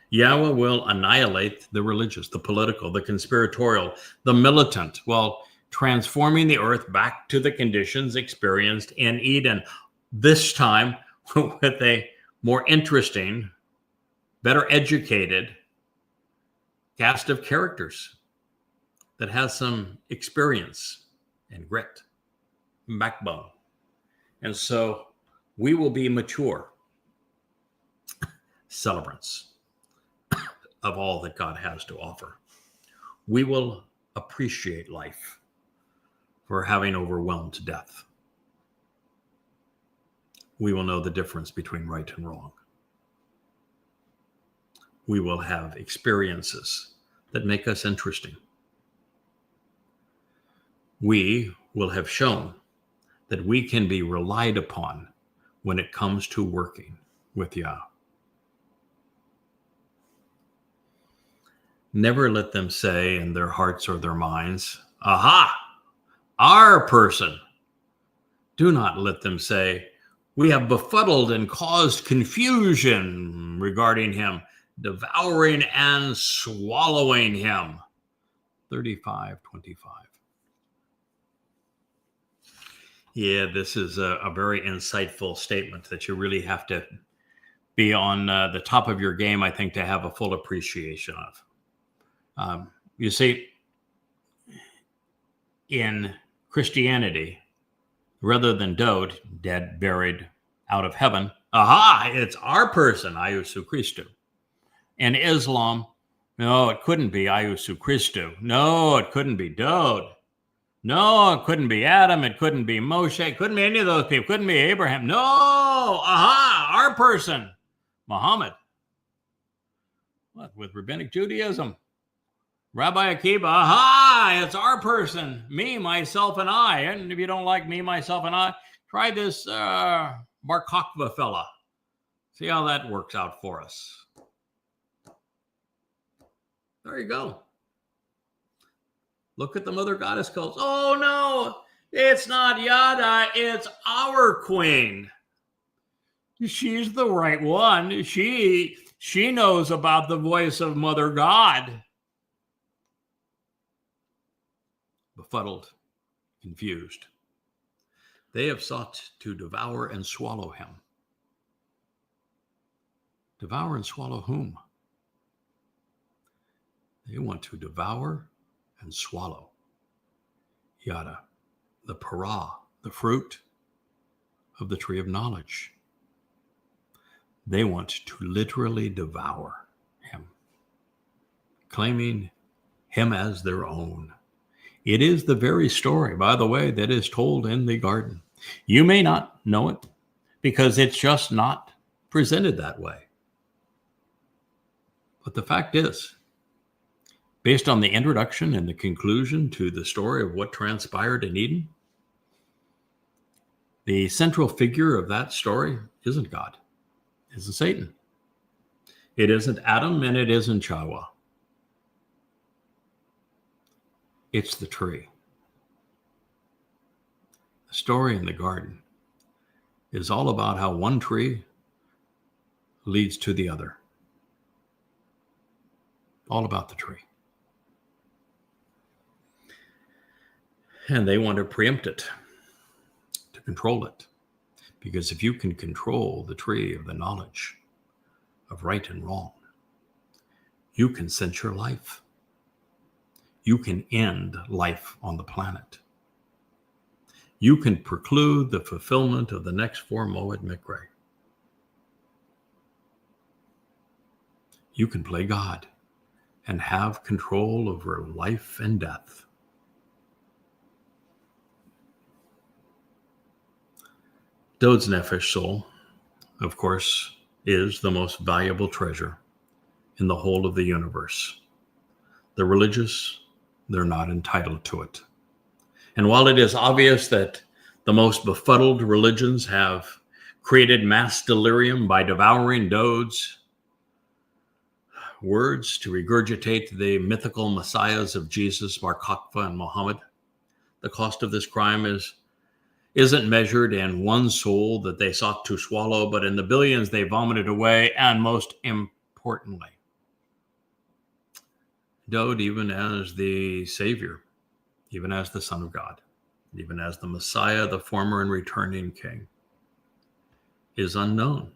Yahweh will annihilate the religious, the political, the conspiratorial, the militant, while transforming the earth back to the conditions experienced in Eden, this time with a more interesting, better educated cast of characters that has some experience and grit and backbone. And so we will be mature celebrants of all that God has to offer. We will appreciate life for having overwhelmed death. We will know the difference between right and wrong. We will have experiences that make us interesting. We will have shown that we can be relied upon when it comes to working with Yah. Never let them say in their hearts or their minds, "Aha, our person." Do not let them say, "We have befuddled and caused confusion regarding him, devouring and swallowing him." 35:25. Yeah, this is a very insightful statement that you really have to be on the top of your game, I think, to have a full appreciation of. You see, in Christianity, rather than Dode, dead, buried, out of heaven, aha, it's our person, Iesu Christou. In Islam, no, it couldn't be Iesu Christou. No, it couldn't be Dode. No, it couldn't be Adam. It couldn't be Moshe. It couldn't be any of those people. It couldn't be Abraham. No, aha, our person, Muhammad. What, with Rabbinic Judaism? Rabbi Akiba, aha, it's our person, me, myself, and I. And if you don't like me, myself, and I, try this Bar Kokhba fella. See how that works out for us. There you go. Look at the mother goddess cults. Oh, no, it's not Yada. It's our queen. She's the right one. She knows about the voice of Mother God. Befuddled, confused. They have sought to devour and swallow him. Devour and swallow whom? They want to devour and swallow Yada, the parah, the fruit of the tree of knowledge. They want to literally devour him, claiming him as their own. It is the very story, by the way, that is told in the garden. You may not know it because it's just not presented that way. But the fact is, based on the introduction and the conclusion to the story of what transpired in Eden, the central figure of that story isn't God. It isn't Satan. It isn't Adam, and it isn't Chawah. It's the tree. The story in the garden is all about how one tree leads to the other. All about the tree. And they want to preempt it, to control it. Because if you can control the tree of the knowledge of right and wrong, you can censure life. You can end life on the planet. You can preclude the fulfillment of the next 4 Moed Mikre. you can play God and have control over life and death. Dod's nefesh soul, of course, is the most valuable treasure in the whole of the universe. The religious, they're not entitled to it. And while it is obvious that the most befuddled religions have created mass delirium by devouring Dod's words to regurgitate the mythical messiahs of Jesus, Bar Kokhba, and Muhammad, the cost of this crime isn't measured in one soul that they sought to swallow, but in the billions they vomited away, and most importantly, Dod, even as the Savior, even as the Son of God, even as the Messiah, the former and returning King, is unknown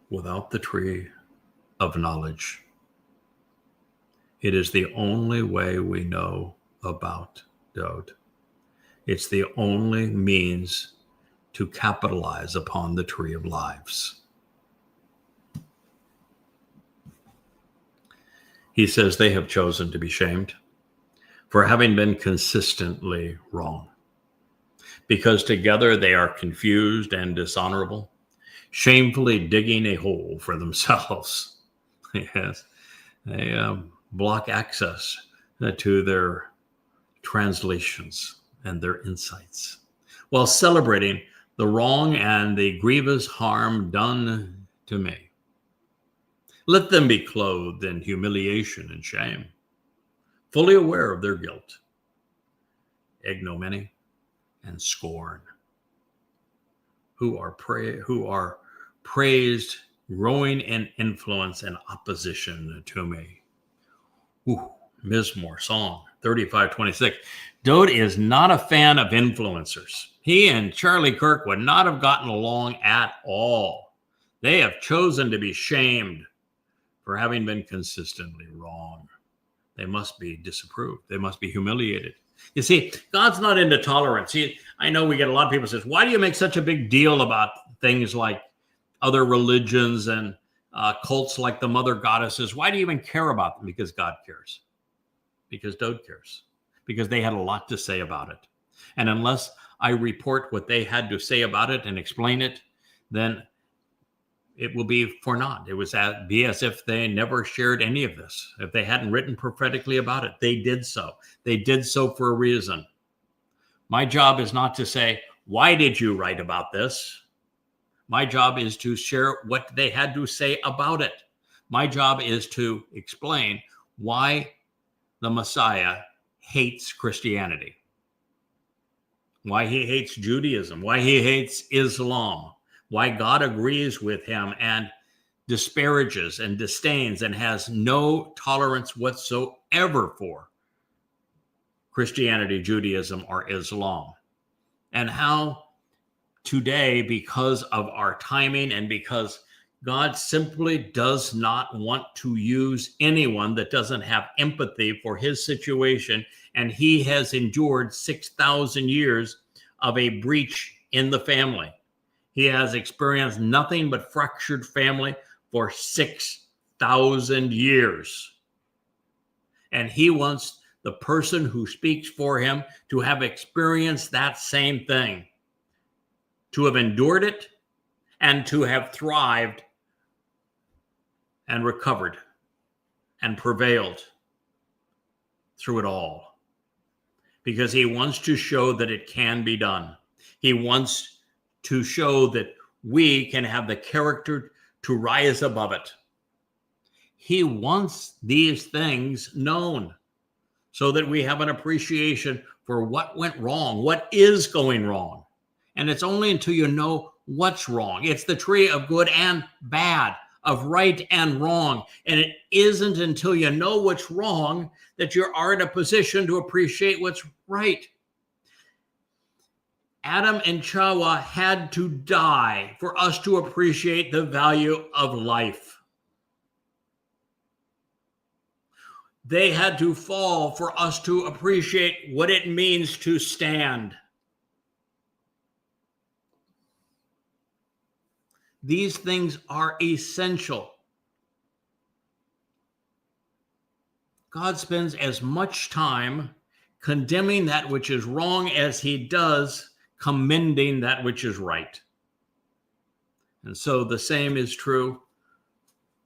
without the tree of knowledge. It is the only way we know about Dod. It's the only means to capitalize upon the tree of lives. He says they have chosen to be shamed for having been consistently wrong, because together they are confused and dishonorable, shamefully digging a hole for themselves. Yes, they block access to their translations and their insights, while celebrating the wrong and the grievous harm done to me. Let them be clothed in humiliation and shame, fully aware of their guilt, ignominy, and scorn, who are praised, growing in influence and opposition to me. Ooh, Mizmor, Psalm 35:26. Dod is not a fan of influencers. He and Charlie Kirk would not have gotten along at all. They have chosen to be shamed for having been consistently wrong. They must be disapproved. They must be humiliated. You see, God's not into tolerance. I know we get a lot of people say, why do you make such a big deal about things like other religions and cults like the mother goddesses? Why do you even care about them? Because God cares. Because Dod cares. Because they had a lot to say about it. And unless I report what they had to say about it and explain it, then it will be for naught. It was be as if they never shared any of this. If they hadn't written prophetically about it, they did so. They did so for a reason. My job is not to say, why did you write about this? My job is to share what they had to say about it. My job is to explain why the Messiah hates Christianity, why he hates Judaism, why he hates Islam, why God agrees with him and disparages and disdains and has no tolerance whatsoever for Christianity, Judaism, or Islam. And how today, because of our timing and because God simply does not want to use anyone that doesn't have empathy for his situation, and he has endured 6,000 years of a breach in the family. He has experienced nothing but fractured family for 6,000 years. And he wants the person who speaks for him to have experienced that same thing, to have endured it and to have thrived and recovered and prevailed through it all. Because he wants to show that it can be done. He wants to show that we can have the character to rise above it. He wants these things known so that we have an appreciation for what went wrong, what is going wrong. And it's only until you know what's wrong. It's the tree of good and bad, of right and wrong. And it isn't until you know what's wrong that you are in a position to appreciate what's right. Adam and Chawa had to die for us to appreciate the value of life. They had to fall for us to appreciate what it means to stand. These things are essential. God spends as much time condemning that which is wrong as he does commending that which is right. And so the same is true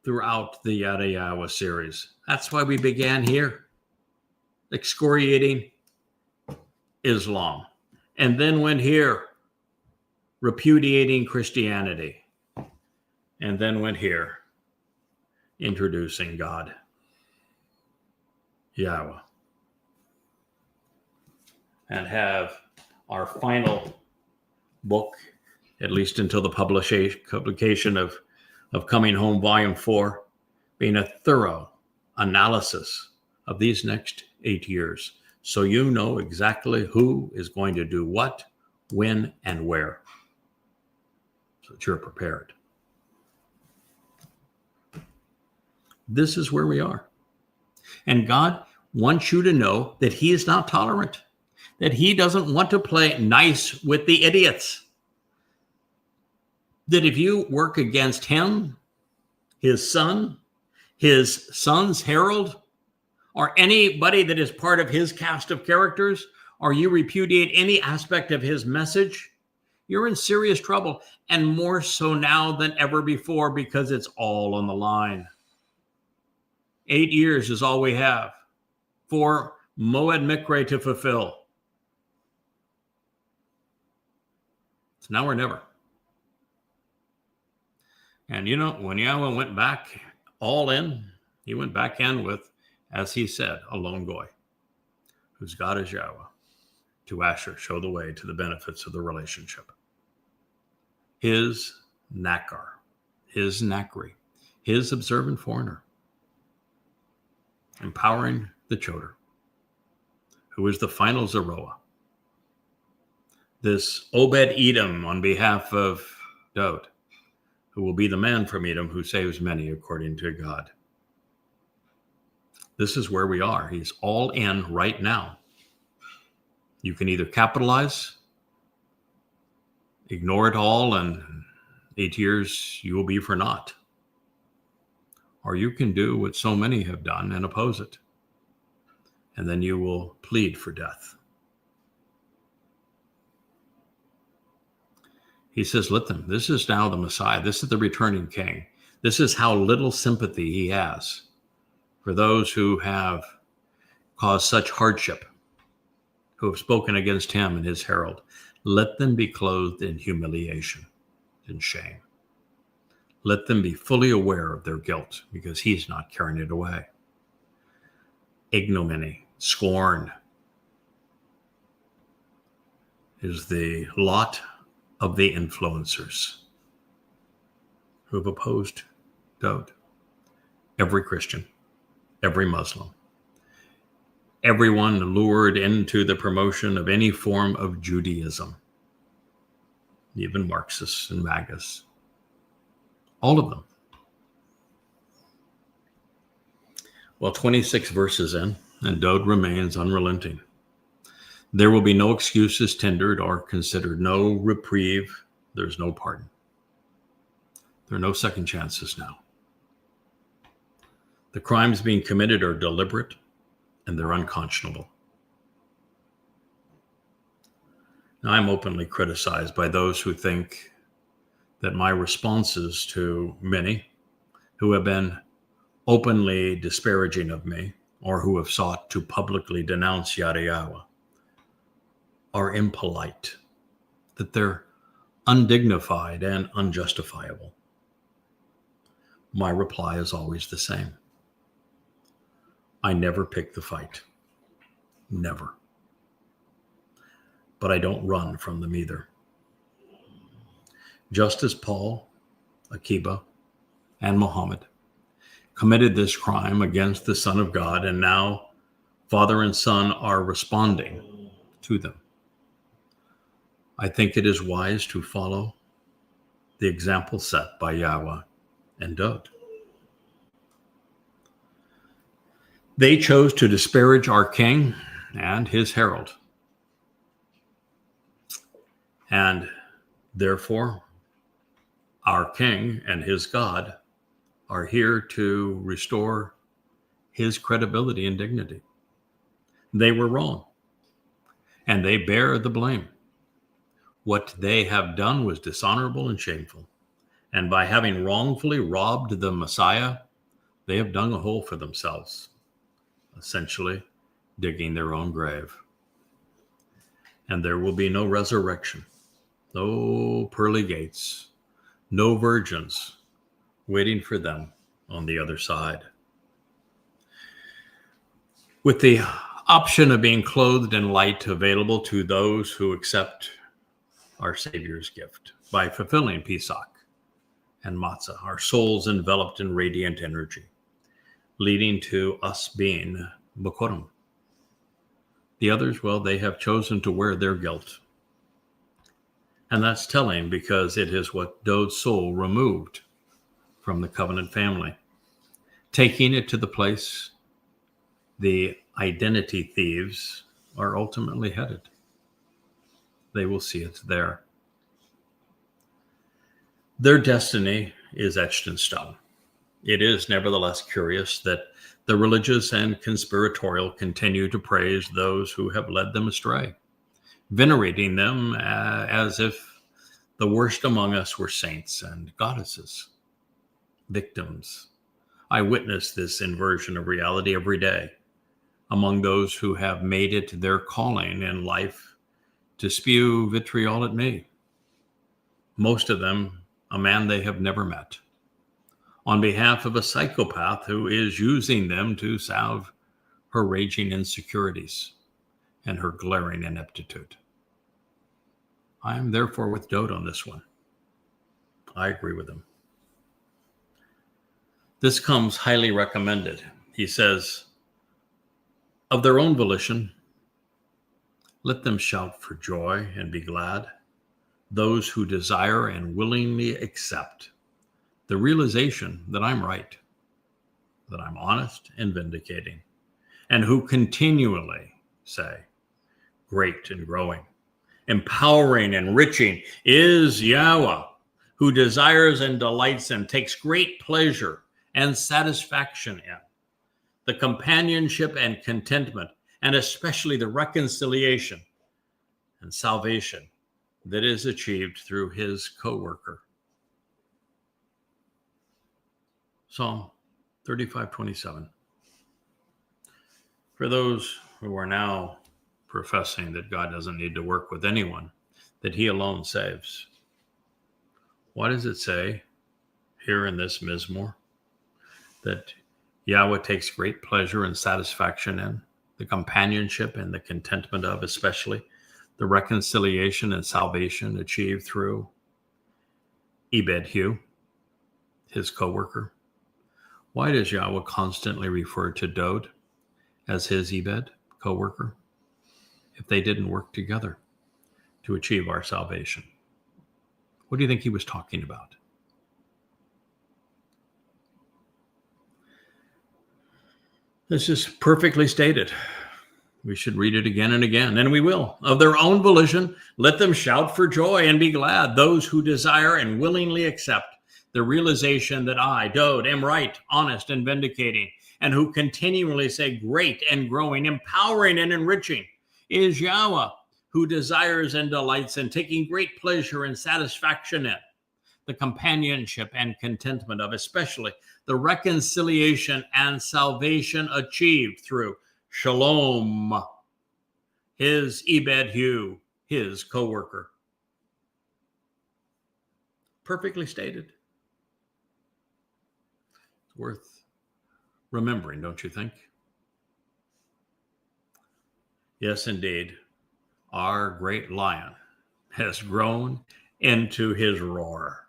throughout the Yada Yawa series. That's why we began here, excoriating Islam, and then went here, repudiating Christianity, and then went here, introducing God, Yahweh, and have our final book, at least until the publication of Coming Home Volume 4, being a thorough analysis of these next 8 years. So you know exactly who is going to do what, when, and where, so that you're prepared. This is where we are. And God wants you to know that he is not tolerant, that he doesn't want to play nice with the idiots. That if you work against him, his son's herald, or anybody that is part of his cast of characters, or you repudiate any aspect of his message, you're in serious trouble, and more so now than ever before, because it's all on the line. 8 years is all we have for Moed Mikre to fulfill. It's now or never. And you know, when Yahweh went back all in, he went back in with, as he said, a lone goy, whose God is Yahweh, to Asher show the way to the benefits of the relationship. His Nakar, his Nakri, his observant foreigner, empowering the Choder, who is the final Zeroah. This Obed Edom on behalf of Dod, who will be the man from Edom who saves many according to God. This is where we are. He's all in right now. You can either capitalize, ignore it all, and 8 years you will be for naught. Or you can do what so many have done and oppose it. And then you will plead for death. He says, let them. This is now the Messiah. This is the returning king. This is how little sympathy he has for those who have caused such hardship, who have spoken against him and his herald. Let them be clothed in humiliation and shame. Let them be fully aware of their guilt, because he's not carrying it away. Ignominy, scorn is the lot of the influencers who have opposed Dod. Every Christian, every Muslim, everyone lured into the promotion of any form of Judaism, even Marxists and MAGAs, all of them. Well, 26 verses in, and Dod remains unrelenting. There will be no excuses tendered or considered, no reprieve. There's no pardon. There are no second chances now. The crimes being committed are deliberate and they're unconscionable. Now, I'm openly criticized by those who think that my responses to many who have been openly disparaging of me or who have sought to publicly denounce Yada Yahweh are impolite, that they're undignified and unjustifiable. My reply is always the same. I never pick the fight. Never. But I don't run from them either. Just as Paul, Akiba, and Muhammad committed this crime against the Son of God, and now Father and Son are responding to them, I think it is wise to follow the example set by Yahweh and Dod. They chose to disparage our king and his herald. And therefore, Our King and his God are here to restore his credibility and dignity. They were wrong, and they bear the blame. What they have done was dishonorable and shameful. And by having wrongfully robbed the Messiah, they have dug a hole for themselves, essentially digging their own grave. And there will be no resurrection, no pearly gates, no virgins waiting for them on the other side. With the option of being clothed in light available to those who accept our Savior's gift by fulfilling Pesach and Matzah, our souls enveloped in radiant energy, leading to us being Bokorim. The others, well, they have chosen to wear their guilt. And that's telling, because it is what Dod's soul removed from the covenant family, taking it to the place the identity thieves are ultimately headed. They will see it there. Their destiny is etched in stone. It is nevertheless curious that the religious and conspiratorial continue to praise those who have led them astray, venerating them as if the worst among us were saints and goddesses, victims. I witness this inversion of reality every day among those who have made it their calling in life to spew vitriol at me, most of them a man they have never met, on behalf of a psychopath who is using them to salve her raging insecurities and her glaring ineptitude. I am therefore with Dode on this one. I agree with him. This comes highly recommended. He says, of their own volition, let them shout for joy and be glad, those who desire and willingly accept the realization that I'm right, that I'm honest and vindicating, and who continually say, great and growing, empowering and enriching is Yahweh, who desires and delights and takes great pleasure and satisfaction in the companionship and contentment, and especially the reconciliation and salvation that is achieved through his co-worker. Psalm 35:27. For those who are now professing that God doesn't need to work with anyone, that he alone saves, what does it say here in this Mizmor? That Yahweh takes great pleasure and satisfaction in the companionship and the contentment of, especially the reconciliation and salvation achieved through Ebed-Hu, his co-worker. Why does Yahweh constantly refer to Dode as his Ebed, co-worker, if they didn't work together to achieve our salvation? What do you think he was talking about? This is perfectly stated. We should read it again and again, and we will. Of their own volition, let them shout for joy and be glad, those who desire and willingly accept the realization that I, Dode, am right, honest, and vindicating, and who continually say great and growing, empowering and enriching is Yahweh, who desires and delights in taking great pleasure and satisfaction in the companionship and contentment of, especially the reconciliation and salvation achieved through Shalom, his Ebed-Hu, his co-worker. Perfectly stated. It's worth remembering, don't you think? Yes, indeed. Our great lion has grown into his roar.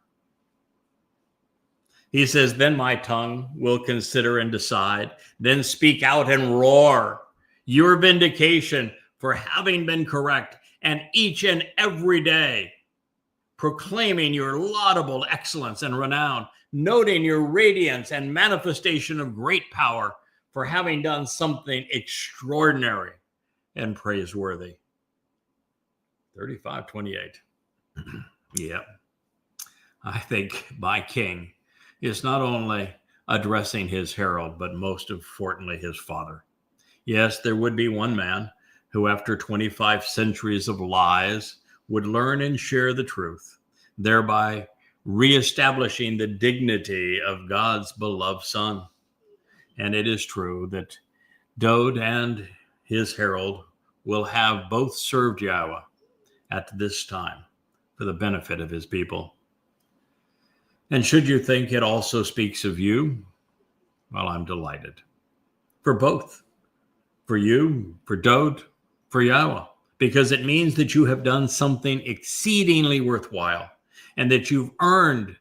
He says, then my tongue will consider and decide, then speak out and roar your vindication for having been correct, and each and every day proclaiming your laudable excellence and renown, noting your radiance and manifestation of great power for having done something extraordinary and praiseworthy. 35:28. Yeah. I think my king is not only addressing his herald, but most importantly, his father. Yes, there would be one man who, after 25 centuries of lies, would learn and share the truth, thereby reestablishing the dignity of God's beloved Son. And it is true that Dode and his herald will have both served Yahweh at this time for the benefit of his people. And should you think it also speaks of you, well, I'm delighted. For both. For you, for Dode, for Yahweh. Because it means that you have done something exceedingly worthwhile and that you've earned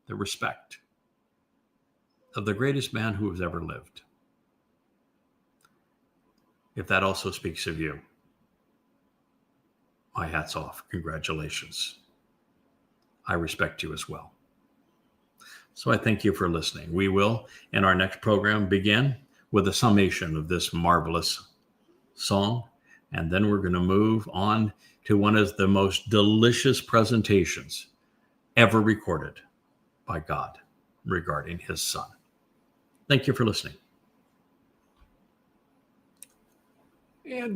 the respect of the greatest man who has ever lived. If that also speaks of you, my hat's off. Congratulations. I respect you as well. So I thank you for listening. We will, in our next program, begin with a summation of this marvelous song. And then we're going to move on to one of the most delicious presentations ever recorded by God regarding his Son. Thank you for listening. And